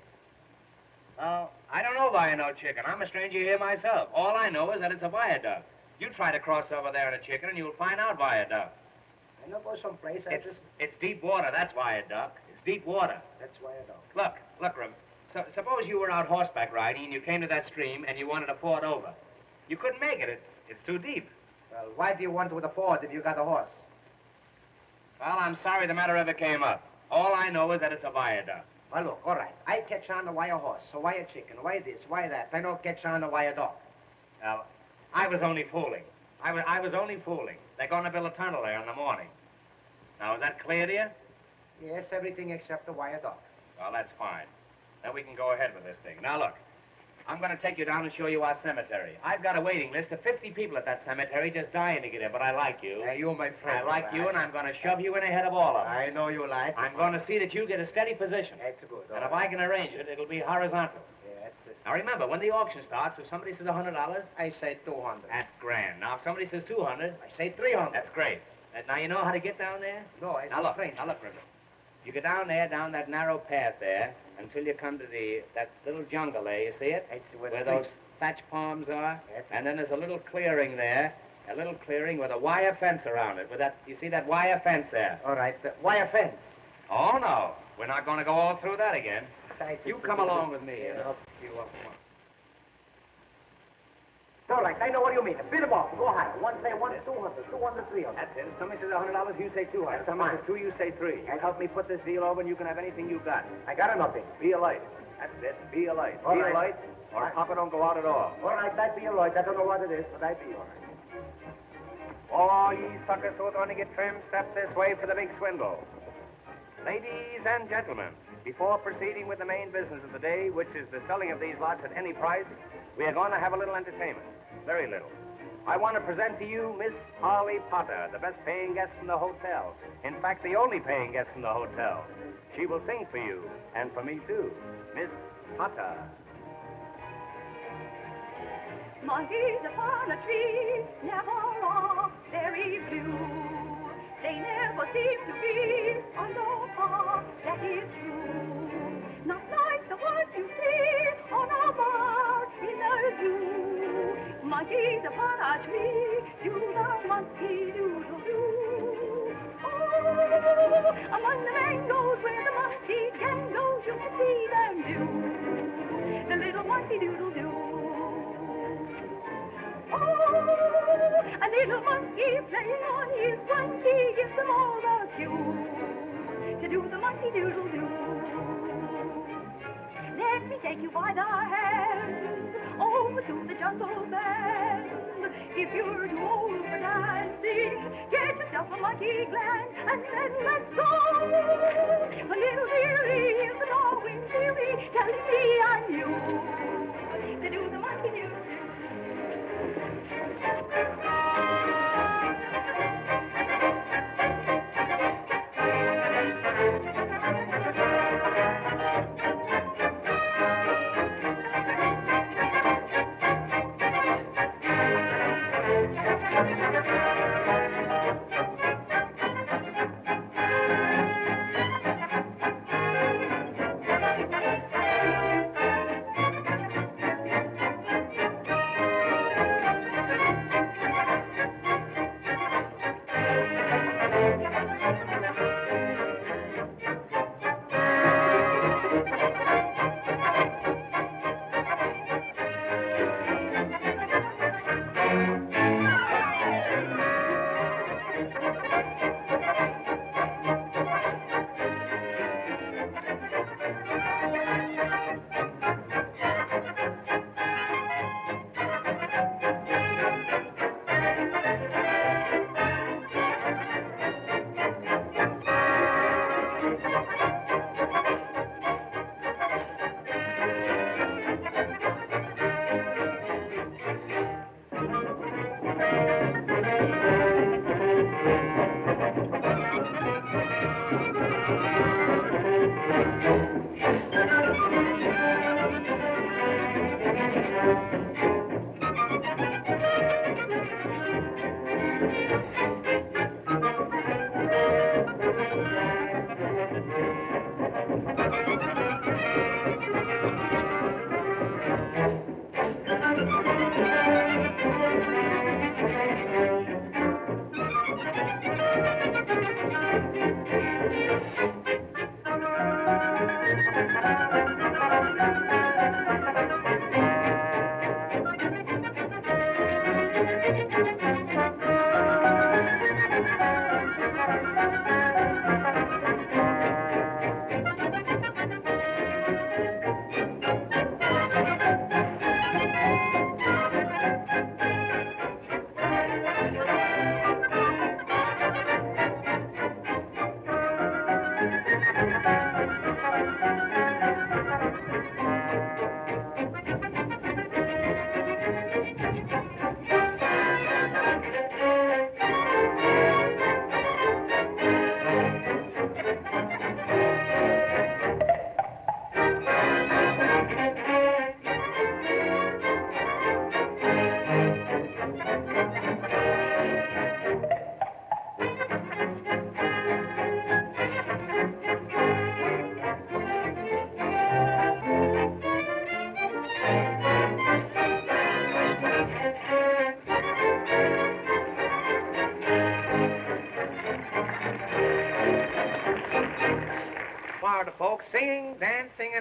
Well, I don't know why I know chicken. I'm a stranger here myself. All I know is that it's a viaduct. You try to cross over there in a chicken, and you'll find out viaduct. I know go someplace. It's deep water. That's viaduct. It's deep water. That's viaduct. Look, Rem. Suppose you were out horseback riding, and you came to that stream, and you wanted to ford over. You couldn't make it. It's too deep. Well, why do you want with a ford if you got a horse? Well, I'm sorry the matter ever came up. All I know is that it's a viaduct. Well, look, all right. I catch on to why a horse, so why a chicken, why this, why that. I don't catch on to why a dog. Well, I was only fooling. I was only fooling. They're going to build a tunnel there in the morning. Now, is that clear to you? Yes, everything except the wire dog. Well, that's fine. Then we can go ahead with this thing. Now, look. I'm going to take you down and show you our cemetery. I've got a waiting list of 50 people at that cemetery just dying to get in, but I like you. Hey, you, my friend. I like you, and I'm going to shove you in ahead of all of them. I know you like. I'm going to see that you get a steady position. That's good. And if I can arrange it, it'll be horizontal. Yeah, Now remember, when the auction starts, if somebody says $100, I say 200. that's grand. Now if somebody says 200, I say 300. that's great. Now you know how to get down there? No, I Now look, River. You go down there, down that narrow path there, until you come to that little jungle there. You see it? Where those thatch palms are? Yes. And then there's a little clearing there. A little clearing with a wire fence around it. You see that wire fence there? All right, wire fence. Oh, no. We're not going to go all through that again. You come along with me. Yeah. And I'll pick you up. All right, I know what you mean. A bit of off. Go higher. One say 200, 200, 300. That's it. If somebody says $100, you say 200. If somebody says 2, you say 3. And help me put this deal over, and you can have anything you got. I got nothing. Be a light. That's it. Be a light. All Be a right. light, or Papa don't go out at all. All right, that be all right. I don't know what it is, but I be all right. All ye suckers who are going to get trimmed, step this way for the big swindle. Ladies and gentlemen, before proceeding with the main business of the day, which is the selling of these lots at any price, we are going to have a little entertainment. Very little. I want to present to you Miss Polly Potter, the best paying guest in the hotel. In fact, the only paying guest in the hotel. She will sing for you, and for me too. Miss Potter. Monkeys upon a tree never are very blue. They never seem to be on the farm, that is true. Not like the ones you see on a bar in the zoo. Monkeys upon a tree, do the monkey doodle-doo. Oh, among the mangoes where the monkey gang goes, you can see them do the little monkey doodle-doo. Oh, a little monkey playing on his monkey gives them all the cue to do the monkey doodle-doo. Let me take you by the hand over to the jungle band. If you're too old for dancing, get yourself a monkey gland and then let's go. A little dearie is the Darwin theory telling me I'm you to do the monkey doodle-doo.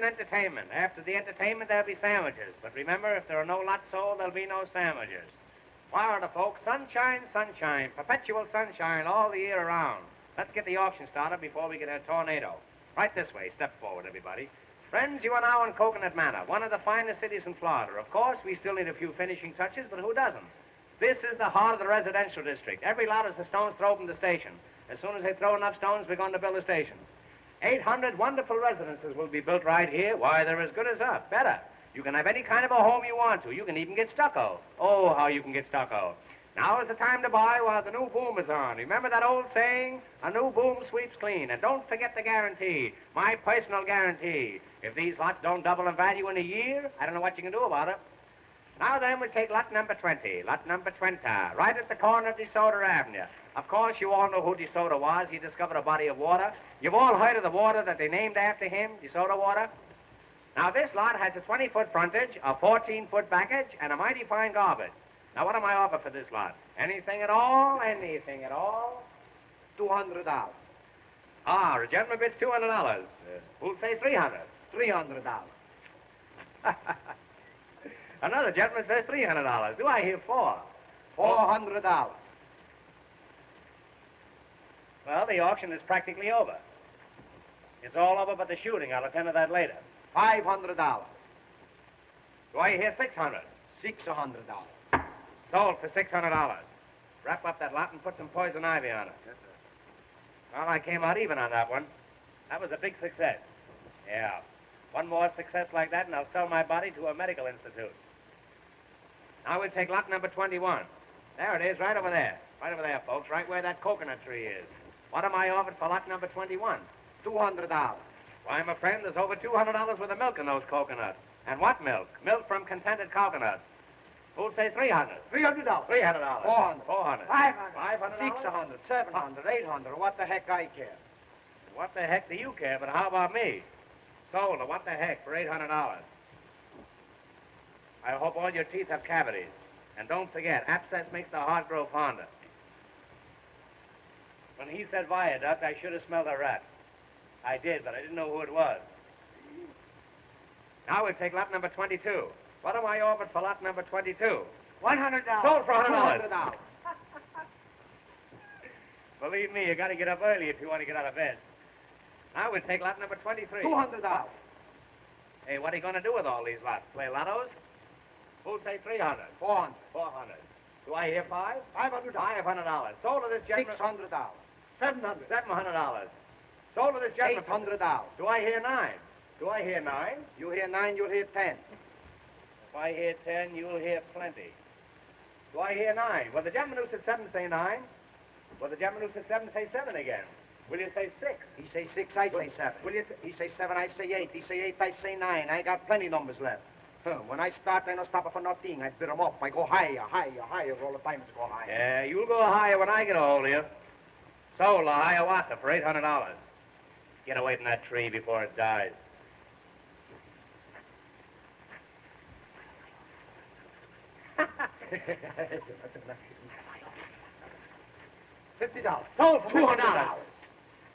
and entertainment. After the entertainment, there'll be sandwiches. But remember, if there are no lots sold, there'll be no sandwiches. Florida, folks, sunshine, sunshine, perpetual sunshine all the year around. Let's get the auction started before we get a tornado. Right this way. Step forward, everybody. Friends, you are now in Coconut Manor, one of the finest cities in Florida. Of course, we still need a few finishing touches, but who doesn't? This is the heart of the residential district. Every lot is the stones throw from the station. As soon as they throw enough stones, we're going to build a station. 800 wonderful residences will be built right here. Why, they're as good as up. Better. You can have any kind of a home you want to. You can even get stucco. Oh, how you can get stucco. Now is the time to buy while the new boom is on. Remember that old saying? A new boom sweeps clean. And don't forget the guarantee. My personal guarantee. If these lots don't double in value in a year, I don't know what you can do about it. Now then, we'll take lot number 20. Lot number 20. Right at the corner of DeSoto Avenue. Of course, you all know who DeSoto was. He discovered a body of water. You've all heard of the water that they named after him, DeSoto water. Now, this lot has a 20-foot frontage, a 14-foot backage, and a mighty fine garbage. Now, what am I offer for this lot? Anything at all? Anything at all? $200. Ah, the gentleman bids $200. Who'll say $300? $300. Another gentleman says $300. Do I hear four? $400. Well, the auction is practically over. It's all over but the shooting. I'll attend to that later. $500. Do I hear $600? $600. Sold for $600. Wrap up that lot and put some poison ivy on it. Yes, sir. Well, I came out even on that one. That was a big success. Yeah. One more success like that, and I'll sell my body to a medical institute. Now we'll take lot number 21. There it is, right over there. Right over there, folks, right where that coconut tree is. What am I offered for lot number 21? $200. Why, my friend, there's over $200 worth of milk in those coconuts. And what milk? Milk from contented coconuts. Who'll say $300? $300. $300. $400. $400. $500. $500. $600. $700. $800. What the heck I care? What the heck do you care? But how about me? Sold her. What the heck for $800? I hope all your teeth have cavities. And don't forget, abscess makes the heart grow fonder. When he said viaduct, I should have smelled a rat. I did, but I didn't know who it was. Now we'll take lot number 22. What am I offered for lot number 22? $100. Sold for $100. $200. Believe me, you got to get up early if you want to get out of bed. Now we'll take lot number 23. $200. Hey, what are you going to do with all these lots? Play lottos? Who'll say $300? $400. $400. Do I hear five? $500. $500. Sold to this gentleman. $600. $700. $700. Sold to this gentleman. $800. Do I hear nine? Do I hear nine? You hear 9, you'll hear 10. If I hear 10, you'll hear plenty. Do I hear 9? Well, the gentleman who said 7 say 9. Well, the gentleman who said 7 say 7 again. Will you say 6? He say 6, I say 7. Will you He say 7, I say 8. He say 8, I say 9. I got plenty numbers left. When I start, I don't stop for nothing. I bid them up. I go higher, higher, higher. All the time I go higher. Yeah, you'll go higher when I get a hold of you. Sold a Hiawatha for $800. Get away from that tree before it dies. $50. Sold for $200.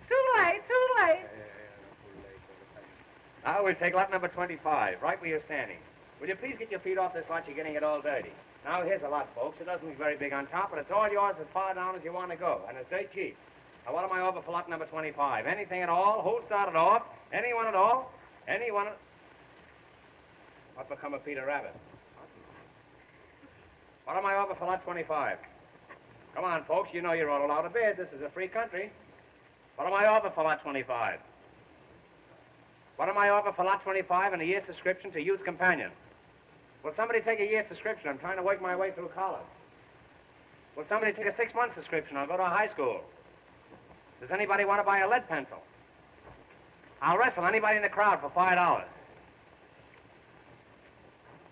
Too late, too late. Now we'll take lot number 25, right where you're standing. Will you please get your feet off this lot? You're getting it all dirty. Now, here's a lot, folks. It doesn't look very big on top, but it's all yours as far down as you want to go, and it's dirt cheap. Now, what am I over for lot number 25? Anything at all? Who started off? Anyone at all? Anyone? What become of Peter Rabbit? What am I over for lot 25? Come on, folks. You know you're all allowed to bid. This is a free country. What am I over for lot 25? What am I over for lot 25 and a year's subscription to Youth Companion? Will somebody take a year's subscription? I'm trying to work my way through college. Will somebody take a 6-month subscription? I'll go to a high school. Does anybody want to buy a lead pencil? I'll wrestle anybody in the crowd for $5.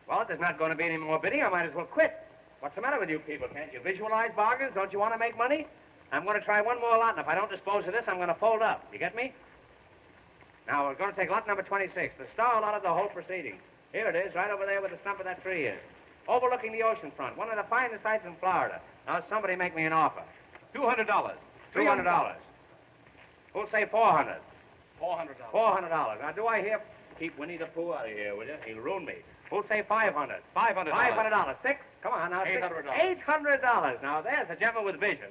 Well, if there's not going to be any more bidding, I might as well quit. What's the matter with you people? Can't you visualize bargains? Don't you want to make money? I'm going to try one more lot, and if I don't dispose of this, I'm going to fold up. You get me? Now, we're going to take lot number 26, the star lot of the whole proceeding. Here it is, right over there where the stump of that tree is. Overlooking the ocean front. One of the finest sights in Florida. Now, somebody make me an offer. $200. $200. Who'll say $400? $400. $400. Now, do I hear Keep Winnie the Pooh out of here, will you? He'll ruin me. Who'll say $500? $500. $500. Six? Come on now. $800. $800. Now, there's a gentleman with vision.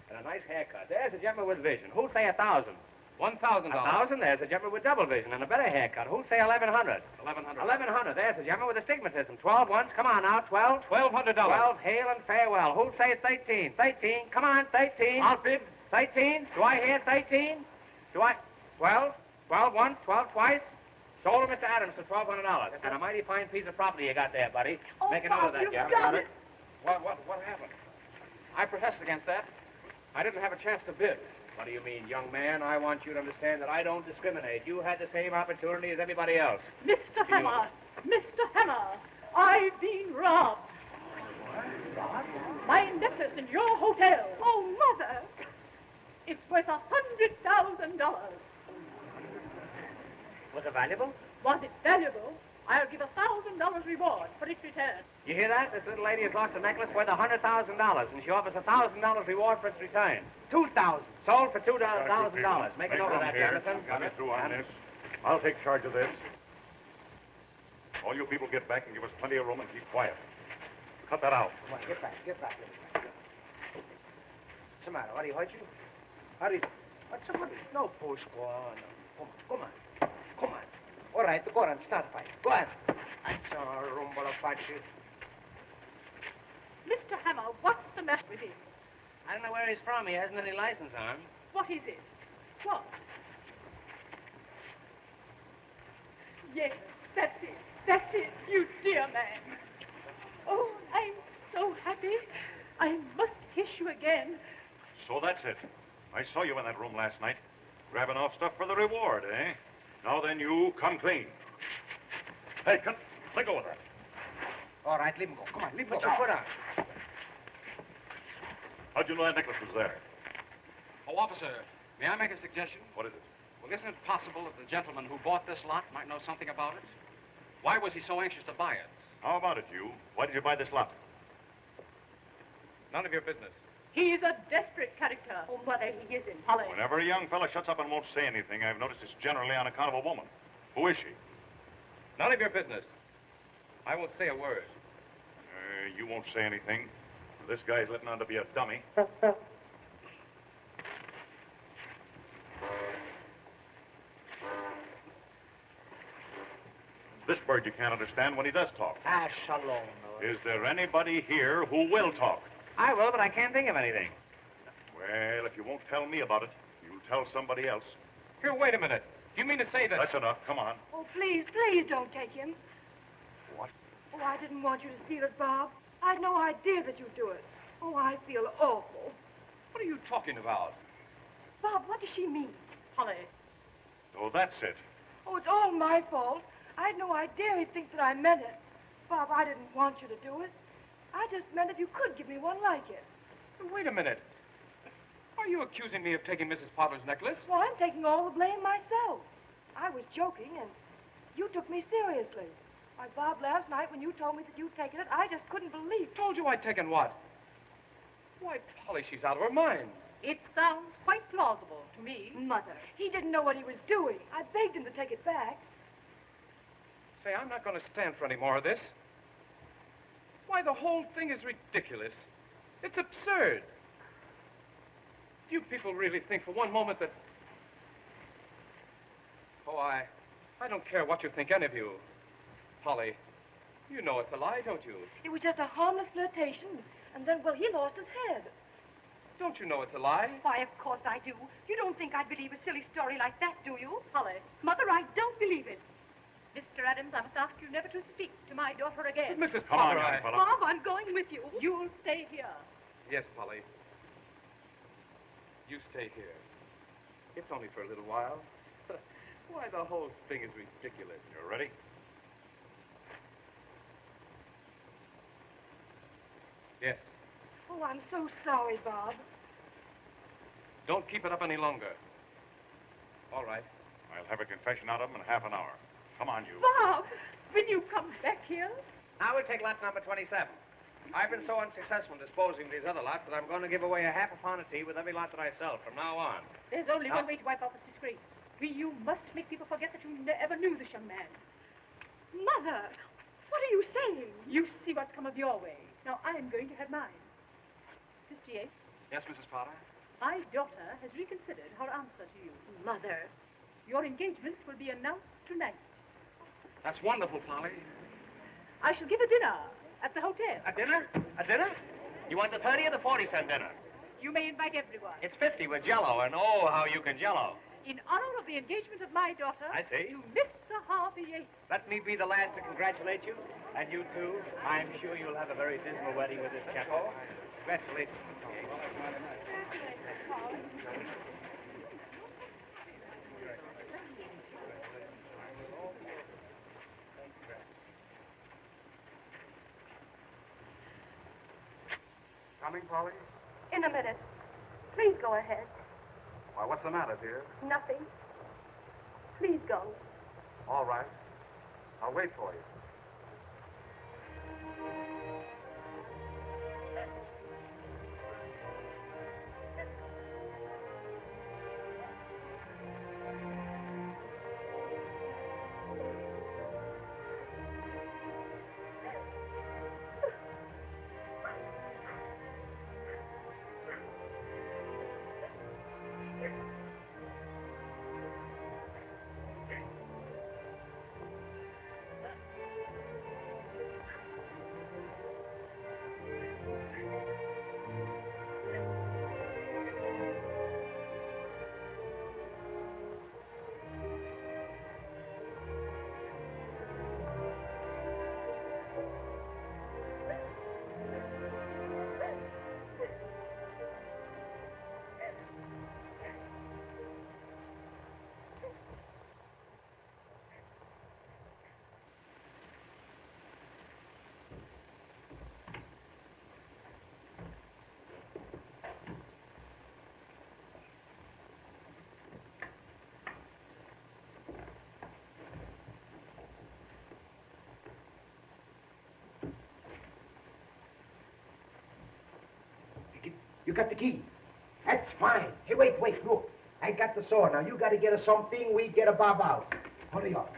And a nice haircut. There's a gentleman with vision. Who'll say 1,000? $1,000. 1,000. There's a gentleman with double vision and a better haircut. Who'll say 1,100? $1,100. 1,100. There's a gentleman with astigmatism. 12 once. Come on now. 12. $1,200. 12. Hail and farewell. Who'll say 13? 13. Come on. 13. I'll bid. 13. Do I hear 13? Do I? 12. 12 once. 12 twice. Sold to Mr. Adams for $1,200. And a mighty fine piece of property you got there, buddy. Oh, Make a note of that, you've Jeff. done it. What happened? I protest against that. I didn't have a chance to bid. What do you mean, young man? I want you to understand that I don't discriminate. You had the same opportunity as everybody else. Mr. Hammer, Mr. Hammer, I've been robbed. My necklace in your hotel. Oh, Mother. It's worth $100,000. Was it valuable? Was it valuable? I'll give $1,000 reward for its return. You hear that? This little lady has lost a necklace worth $100,000, and she offers $1,000 reward for its return. 2,000. Sold for $2,000. Make a note of that, Jefferson. Got me through on this. I'll take charge of this. All you people get back and give us plenty of room and keep quiet. Cut that out. Come on, get back. What's the matter? What, he hurt you? What's the matter? No push, go on. Come on. All right, go on, start fight. Go on. That's a rumble of fight. Mr. Hammer, what's the matter with him? I don't know where he's from. He hasn't any license on him. What is it? What? Yes, that's it, you dear man. Oh, I'm so happy. I must kiss you again. So that's it. I saw you in that room last night, grabbing off stuff for the reward, eh? Now then, you come clean. Hey, let go of that. All right, leave him go. Come on, leave him go. Put your foot on. How'd you know that necklace was there? Oh, officer, may I make a suggestion? What is it? Well, isn't it possible that the gentleman who bought this lot might know something about it? Why was he so anxious to buy it? How about it, you? Why did you buy this lot? None of your business. He's a desperate character. Oh, Mother, he isn't. Holly. Whenever a young fella shuts up and won't say anything, I've noticed it's generally on account of a woman. Who is she? None of your business. I won't say a word. You won't say anything. This guy's letting on to be a dummy. This bird you can't understand when he does talk. Ah, shalom. Is there anybody here who will talk? I will, but I can't think of anything. Well, if you won't tell me about it, you'll tell somebody else. Here, wait a minute. Do you mean to say that... That's enough. Come on. Oh, please don't take him. What? Oh, I didn't want you to steal it, Bob. I had no idea that you'd do it. Oh, I feel awful. What are you talking about? Bob, what does she mean? Holly. So that's it. Oh, it's all my fault. I had no idea he'd think that I meant it. Bob, I didn't want you to do it. I just meant if you could give me one like it. Wait a minute. Are you accusing me of taking Mrs. Potter's necklace? Well, I'm taking all the blame myself. I was joking, and you took me seriously. Why, Bob, last night when you told me that you'd taken it, I just couldn't believe it. Told you I'd taken what? Why, Polly, she's out of her mind. It sounds quite plausible to me. Mother, he didn't know what he was doing. I begged him to take it back. Say, I'm not going to stand for any more of this. Why, the whole thing is ridiculous. It's absurd. Do you people really think for one moment that... Oh, I don't care what you think, any of you. Polly, you know it's a lie, don't you? It was just a harmless flirtation, and then, well, he lost his head. Don't you know it's a lie? Why, of course I do. You don't think I'd believe a silly story like that, do you? Holly. Mother, I don't believe it. Mr. Adams, I must ask you never to speak to my daughter again. Mrs. Come on, Potter, young fella. Bob, I'm going with you. You'll stay here. Yes, Polly. You stay here. It's only for a little while. Why, the whole thing is ridiculous. You ready? Yes. Oh, I'm so sorry, Bob. Don't keep it up any longer. All right. I'll have a confession out of him in half an hour. Come on, you. Bob, when you come back here? Now we'll take lot number 27. I've been so unsuccessful in disposing of these other lots that I'm going to give away a half a pound of tea with every lot that I sell from now on. There's only Now- one way to wipe off his disgrace. You must make people forget that you ever knew this young man. Mother, what are you saying? You see what's come of your way. Now I'm going to have mine. Mr. Yates, Yes, Mrs. Potter? my daughter has reconsidered her answer to you. Mother. Your engagement will be announced tonight. That's wonderful, Polly. I shall give a dinner at the hotel. A dinner? A dinner? You want the 30 or the 40-cent dinner? You may invite everyone. It's 50 with Jell-O, and oh, how you can Jell-O. In honor of the engagement of my daughter. I see. To Mr. Harpo Yates. Let me be the last to congratulate you, and you too. I'm sure you'll have a very dismal wedding with this Checo. Congratulations. Coming, Polly? In a minute. Please go ahead. Why, what's the matter, dear? Nothing. Please go. All right. I'll wait for you. You got the key. That's fine. Hey, wait, look. I got the saw. Now, you got to get us something. We get a bob out. Hurry up.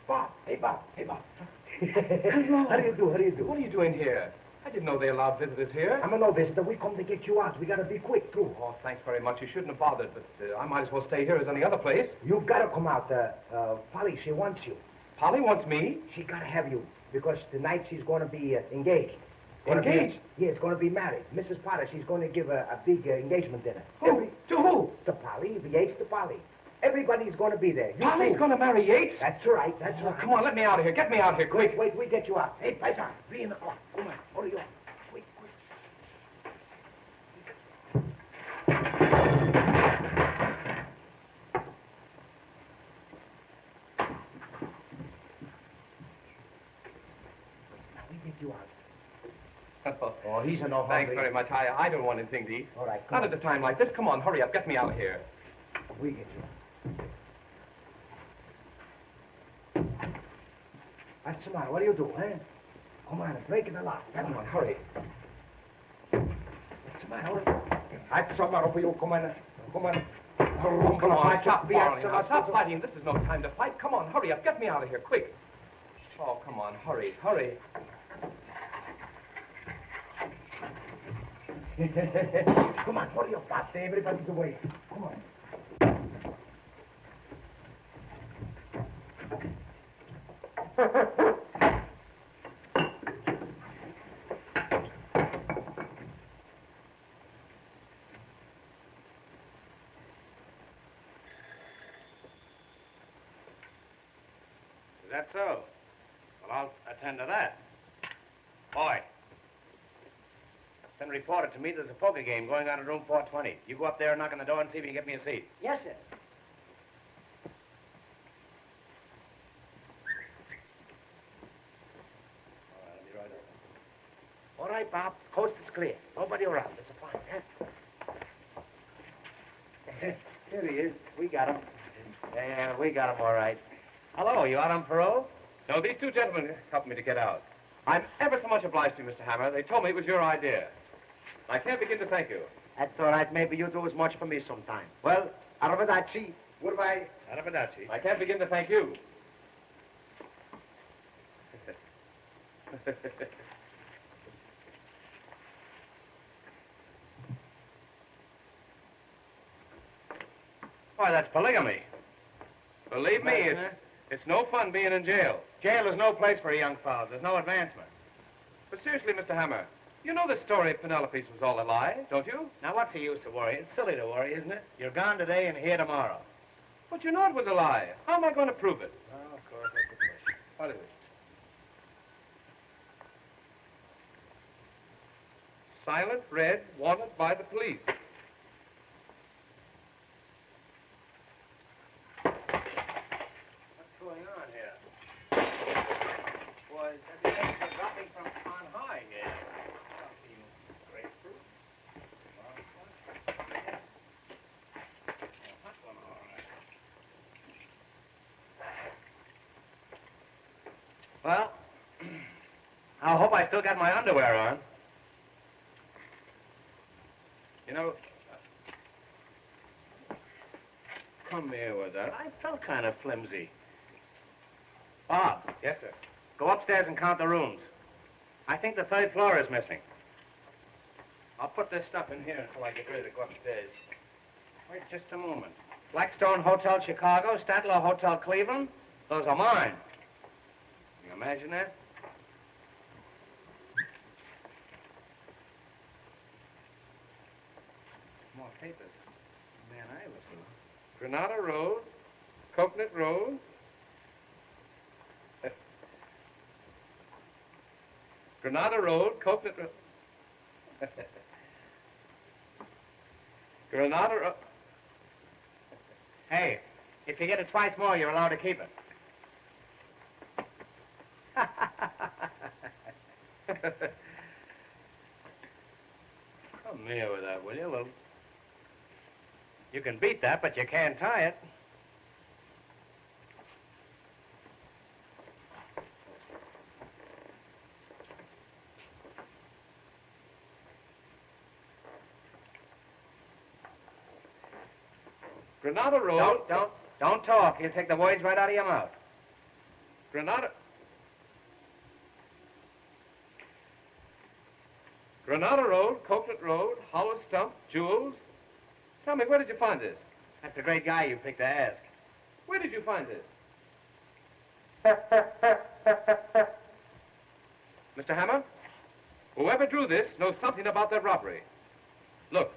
Bob. Hey, Bob. Hello. How do you do? What are you doing here? I didn't know they allowed visitors here. I'm a no visitor. We come to get you out. We got to be quick, too. Oh, thanks very much. You shouldn't have bothered, but I might as well stay here as any other place. You've got to come out. Polly, she wants you. Polly wants me. She got to have you because tonight she's going to be engaged. Engaged? Yes, going to be married. Mrs. Potter, she's going to give a big engagement dinner. Who? To who? To Polly, the Yates to Polly. Everybody's going to be there. You Polly's too. going to marry Yates? That's right. Oh, come on, let me out of here. Get me out of here, quick. Wait, we get you out. Hey, Paisan, be in the car. Come on, hurry up. Quick. Now, we get you out. Oh, he's an old Thanks very much. I don't want anything to eat. All right, come Not on. at a time like this. Come on, hurry up. Get me out of here. We get you out. What's the matter? What do you do, eh? Come on, break the lock. Come on, hurry. What's the matter? What's the matter for you? Come on. Come on, stop quarreling now. Stop fighting. This is no time to fight. Come on, hurry up. Get me out of here, quick. Oh, come on, hurry. Come on, hurry up, Bob. Everybody's away. Come on. Is that so? Well, I'll attend to that. Boy, it's been reported to me there's a poker game going on in room 420. You go up there and knock on the door and see if you can get me a seat. Yes, sir. All right, I'll be right over. All right, Bob. Coast is clear. Nobody around. It's a fine, huh? Here he is. We got him. Yeah, we got him all right. Hello, you out on parole? No, these two gentlemen helped me to get out. I'm ever so much obliged to you, Mr. Hammer. They told me it was your idea. I can't begin to thank you. That's all right. Maybe you do as much for me sometime. Well, arrivederci. Goodbye. Arrivederci. I can't begin to thank you. Why, that's polygamy. Believe me, it's no fun being in jail. Jail is no place for a young fellow. There's no advancement. But seriously, Mr. Hammer, you know the story of Penelope's was all a lie, don't you? Now, what's the use to worry? It's silly to worry, isn't it? You're gone today and here tomorrow. But you know it was a lie. How am I going to prove it? Oh, of course, that's the question. What is it? Silent red, wanted by the police. What's going on here? Boy, everything's been dropping from on high here. Something grapefruit. Hot one, all right. Well, I hope I still got my underwear on. You know, come here with that. I felt kind of flimsy. Bob, Yes, sir. go upstairs and count the rooms. I think the 3rd floor is missing. I'll put this stuff in here until I get ready to go upstairs. Wait just a moment. Blackstone Hotel Chicago, Statler Hotel Cleveland. Those are mine. Can you imagine that? More papers. Man, I was Granada Road, Coconut Road. Granada Road, Coconut Road. Granada Road. Hey, if you get it twice more, you're allowed to keep it. Come here with that, will you? Well, you can beat that, but you can't tie it. Granada Road. Don't talk. You'll take the words right out of your mouth. Granada. Granada Road, Coconut Road, Hollow Stump, Jewels. Tell me, where did you find this? That's a great guy you picked to ask. Where did you find this? Mr. Hammer, whoever drew this knows something about that robbery. Look.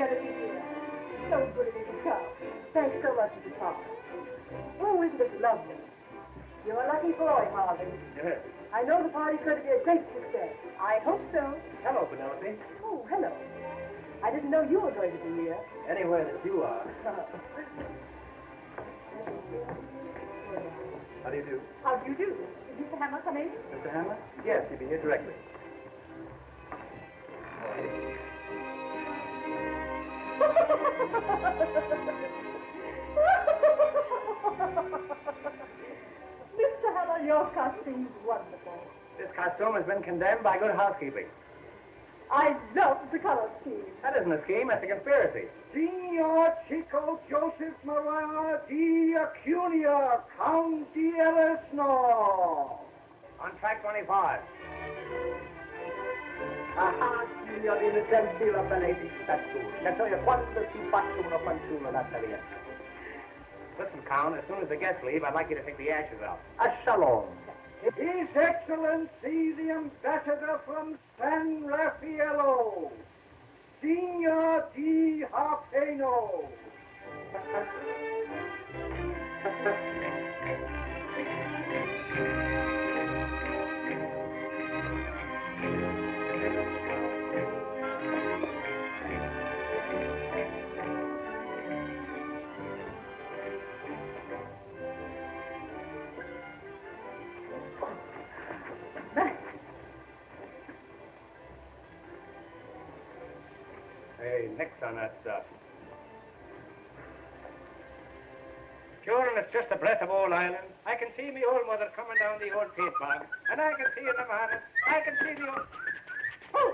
together this year. So good of you to come. Thanks so much, Mr. Thomas. Oh, isn't it lovely? You're a lucky boy, Harvey. Yes. I know the party's going to be a great success. I hope so. Hello, Penelope. Oh, hello. I didn't know you were going to be here. Anywhere that you are. How do you do? How do you do? Did Mr. Hammer come in? Mr. Hammer? Yes, he'll be here directly. Mr. Hammer, your costume's wonderful. This costume has been condemned by good housekeeping. I love the color scheme. That isn't a scheme, that's a conspiracy. Signor Chico Joseph Maria di Acunia, Count di Ellisno. On track 25. Ah, signorina, sentila benedì statù. Che so io quando si faccio una fanciulla da italiano. Listen, Count, as soon as the guests leave, I'd like you to take the ashes out. A shalom. His Excellency, the ambassador from San Raffaello, Signor di Harpeno. Hey, nix on that stuff. Sure, and it's just a breath of old Ireland. I can see me old mother coming down the old peat bog, and I can see in the morning, I can see the old... Oh,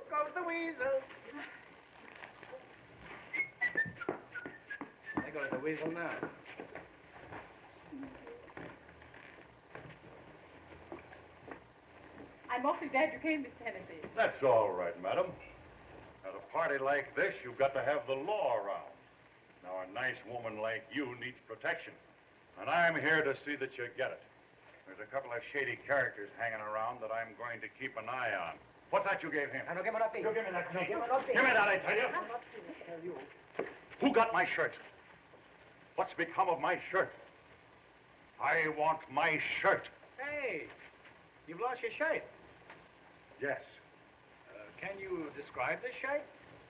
goes the weasel. There goes the weasel now. I'm awfully glad you came, Mr. Hennessy. That's all right, madam. At a party like this, you've got to have the law around. Now, a nice woman like you needs protection, and I'm here to see that you get it. There's a couple of shady characters hanging around that I'm going to keep an eye on. What's that you gave him? Now, give me that. You give me that. No, give me that. Give me that, I tell you. Who got my shirt? What's become of my shirt? I want my shirt. Hey, you've lost your shirt. Yes. Can you describe this shirt?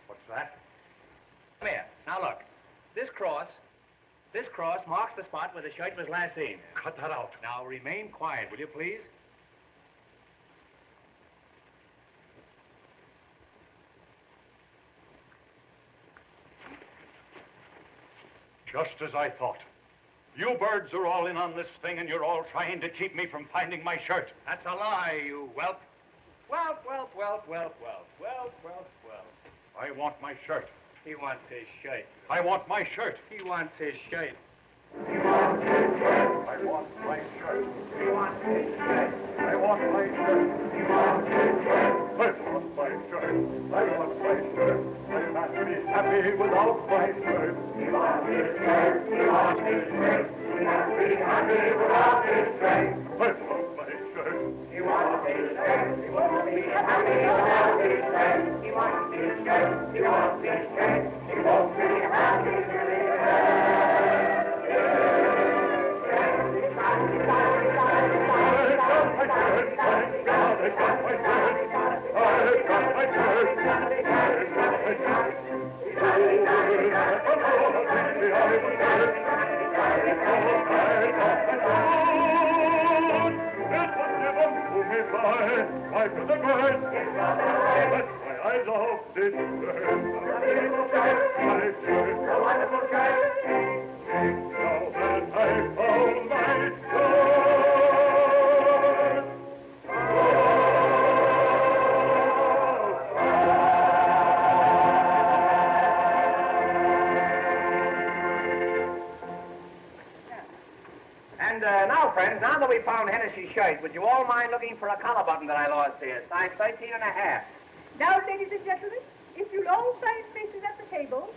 What's that? Come here. Now, look. This cross marks the spot where the shirt was last seen. Cut that out. Now, remain quiet, will you, please? Just as I thought. You birds are all in on this thing, and you're all trying to keep me from finding my shirt. That's a lie, you whelp. Whelp. I want my shirt. He wants his shirt. I want my shirt. He wants his shirt. I want my shirt. He wants his shirt. I want my shirt. He wants his shirt. I want my shirt. I want my shirt. I can't be happy without my shirt. He wants his shirt. He wants his shirt. He can't be happy without his shirt. I want my shirt. He wants his shirt. He won't be happy without his shirt. He wants his shirt. He wants his shirt. He won't be happy till he Now, friends, now that we found Hennessy's shirt, would you all mind looking for a collar button that I lost here? Size 13 and a half. Now, ladies and gentlemen, if you'll all find places at the table,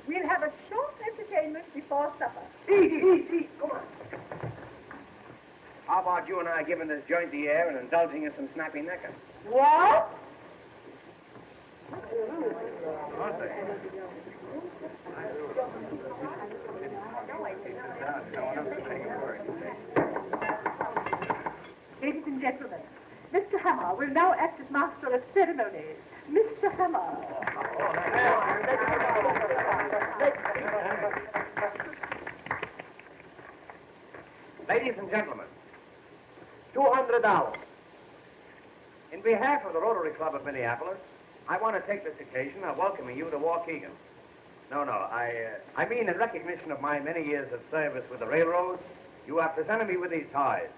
we'll have a short entertainment before supper. Eat. Come on. How about you and I giving this joint the air and indulging in some snappy necking? What? Ladies and gentlemen, Mr. Hammer will now act as master of ceremonies. Mr. Hammer. Ladies and gentlemen, $200. In behalf of the Rotary Club of Minneapolis, I want to take this occasion of welcoming you to Waukegan. No, I mean in recognition of my many years of service with the railroad, you have presented me with these ties.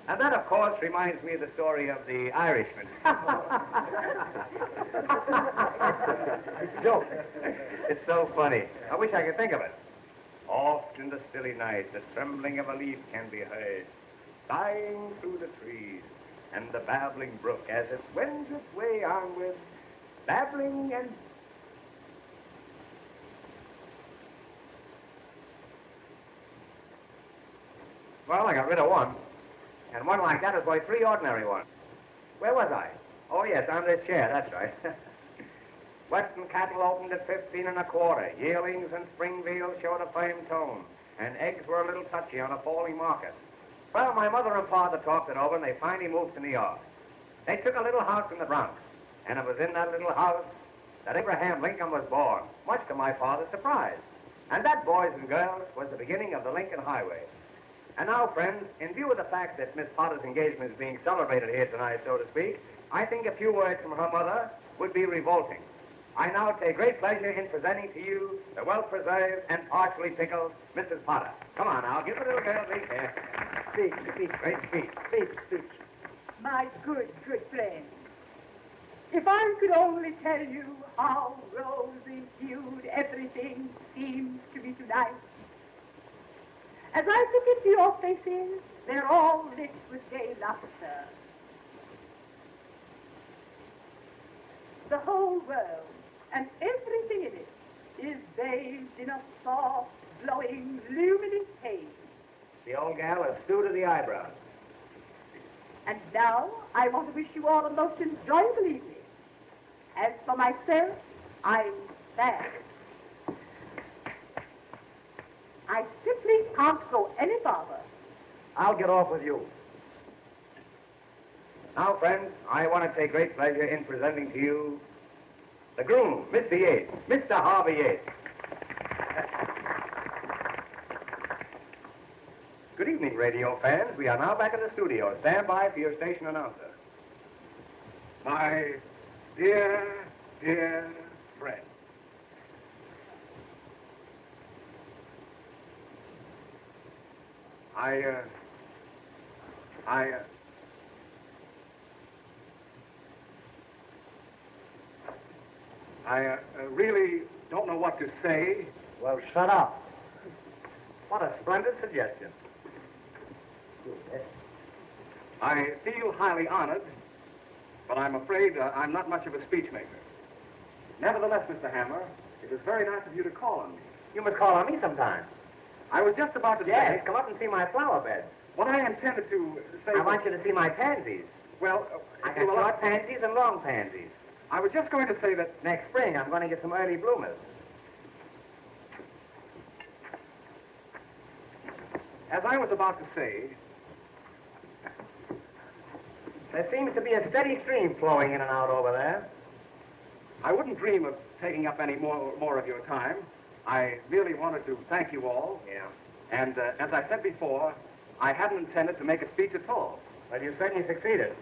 And that, of course, reminds me of the story of the Irishman. It's a joke. It's so funny. I wish I could think of it. Oft in the stilly night, the trembling of a leaf can be heard, sighing through the trees, and the babbling brook as it wends its way onward, babbling and... Well, I got rid of one. And one like that is worth 3 ordinary ones. Where was I? Oh, yes, on this chair, that's right. Western cattle opened at 15 1/4. Yearlings and spring veals showed a firm tone, and eggs were a little touchy on a falling market. Well, my mother and father talked it over, and they finally moved to New York. They took a little house in the Bronx, and it was in that little house that Abraham Lincoln was born, much to my father's surprise. And that, boys and girls, was the beginning of the Lincoln Highway. And now, friends, in view of the fact that Miss Potter's engagement is being celebrated here tonight, so to speak, I think a few words from her mother would be revolting. I now take great pleasure in presenting to you the well-preserved and partially pickled Mrs. Potter. Come on now, give the little girl a big hair. Speak, great speech. My good friend. If I could only tell you how rosy-hued everything seems to be tonight. As I look into your faces, they're all lit with gay laughter. The whole world and everything in it is bathed in a soft, glowing, luminous haze. The old gal is stew to the eyebrows. And now, I want to wish you all a most enjoyable evening. As for myself, I'm sad. I simply can't go any farther. I'll get off with you. Now, friends, I want to take great pleasure in presenting to you the groom, Mr. Yates, Mr. Harvey Yates. Good evening, radio fans. We are now back in the studio. Stand by for your station announcer. My dear friend. I really don't know what to say. Well, shut up. What a splendid suggestion. I feel highly honored, but I'm afraid I'm not much of a speech maker. Nevertheless, Mr. Hammer, it was very nice of you to call on me. You must call on me sometime. I was just about to Yes, say... come up and see my flower bed. What I intended to say... I want you to see my pansies. Well, I got short pansies and long pansies. I was just going to say that... Next spring, I'm going to get some early bloomers. As I was about to say... There seems to be a steady stream flowing in and out over there. I wouldn't dream of taking up any more of your time. I merely wanted to thank you all. Yeah. And as I said before, I hadn't intended to make a speech at all. Well, you certainly succeeded.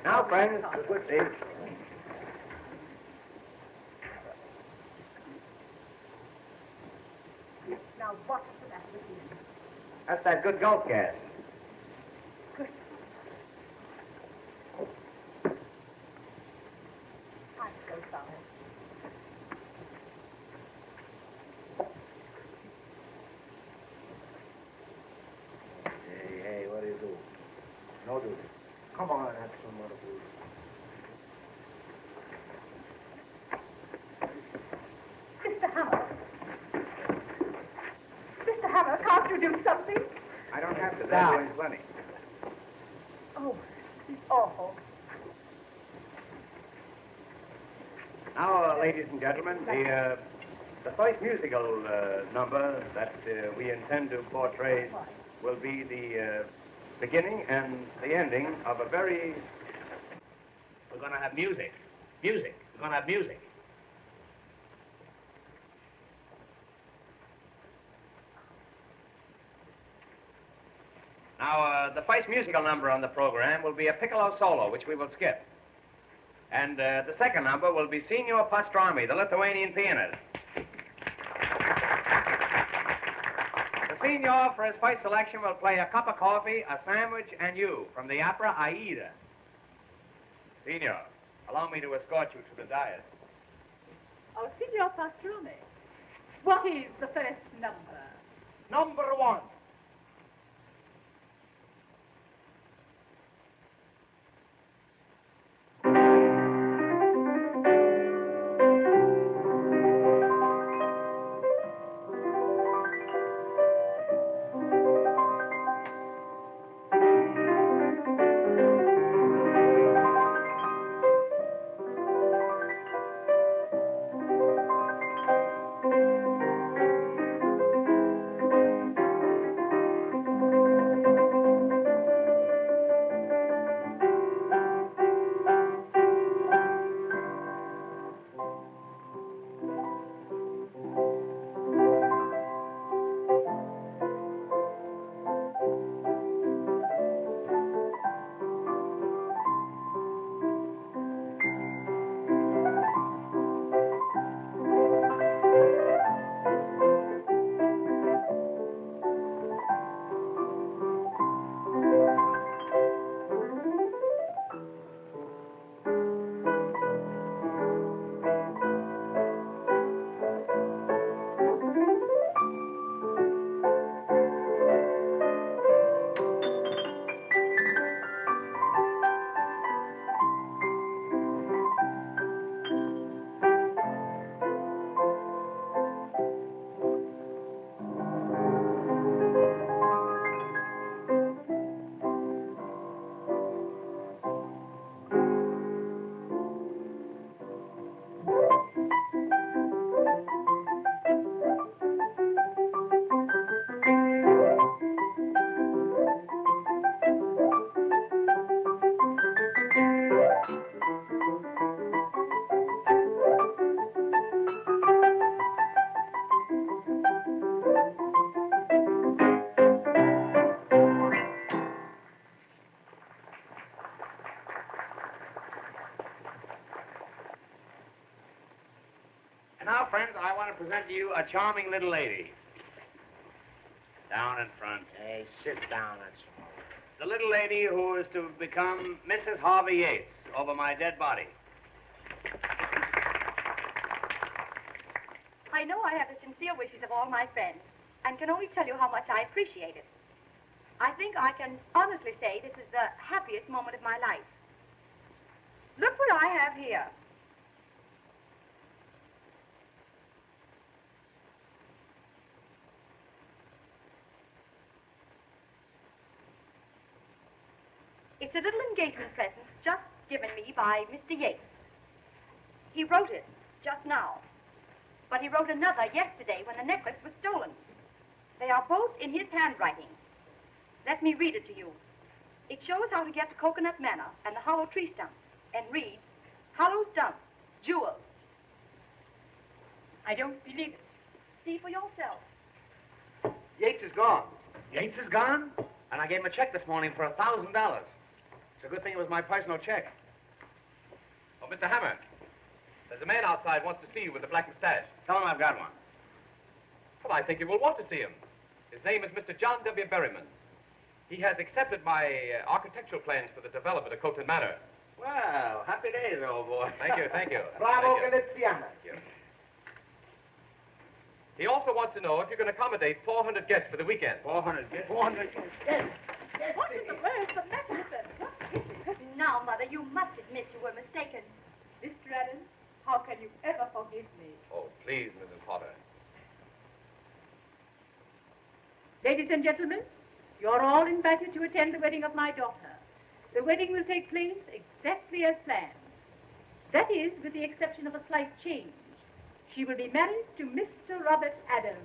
Now, friends, let's see. Now, what's the matter with you? That's that good gulp gas. Good. I'm so sorry. Hey, what do you do? No duty. Come on, that's some other food. Mr. Hammer. Mr. Hammer, can't you do something? I don't have to. They're Now. doing plenty. Oh, it's awful. Now, ladies and gentlemen, the first musical number that we intend to portray will be the beginning and the ending of a very... We're going to have music. Music. We're going to have music. Now, the first musical number on the program will be a piccolo solo, which we will skip. And the second number will be Signor Pastrami, the Lithuanian pianist. The Signor, for his first selection, will play A Cup of Coffee, A Sandwich, and You from the opera Aida. Signor, allow me to escort you to the dais. Oh, Signor Pastrami, what is the first number? Number 1. And now, friends, I want to present to you a charming little lady. Down in front. Hey, sit down, that's all. The little lady who is to become Mrs. Harvey Yates over my dead body. I know I have the sincere wishes of all my friends and can only tell you how much I appreciate it. I think I can honestly say this is the happiest moment of my life. Look what I have here. It's a little engagement present just given me by Mr. Yates. He wrote it just now, but he wrote another yesterday when the necklace was stolen. They are both in his handwriting. Let me read it to you. It shows how to get to Coconut Manor and the hollow tree stump, and reads, hollow stump, jewels. I don't believe it. See for yourself. Yates is gone. Yates is gone? And I gave him a check this morning for $1,000. It's a good thing it was my personal check. Oh, Mr. Hammer, there's a man outside wants to see you with a black mustache. Tell him I've got one. Well, I think you will want to see him. His name is Mr. John W. Berryman. He has accepted my architectural plans for the development of Coconut Manor. Well, happy days, old boy. Thank you, thank you. Bravo, Thank you. Galiziana. Thank you. He also wants to know if you can accommodate 400 guests for the weekend. 400 guests. 400 guests. Yes. Yes, What in the world is the matter with them? What is it? Now, Mother, you must admit you were mistaken. Mr. Adams, how can you ever forgive me? Oh, please, Mrs. Potter. Ladies and gentlemen, You're all invited to attend the wedding of my daughter. The wedding will take place exactly as planned. That is, with the exception of a slight change. She will be married to Mr. Robert Adams.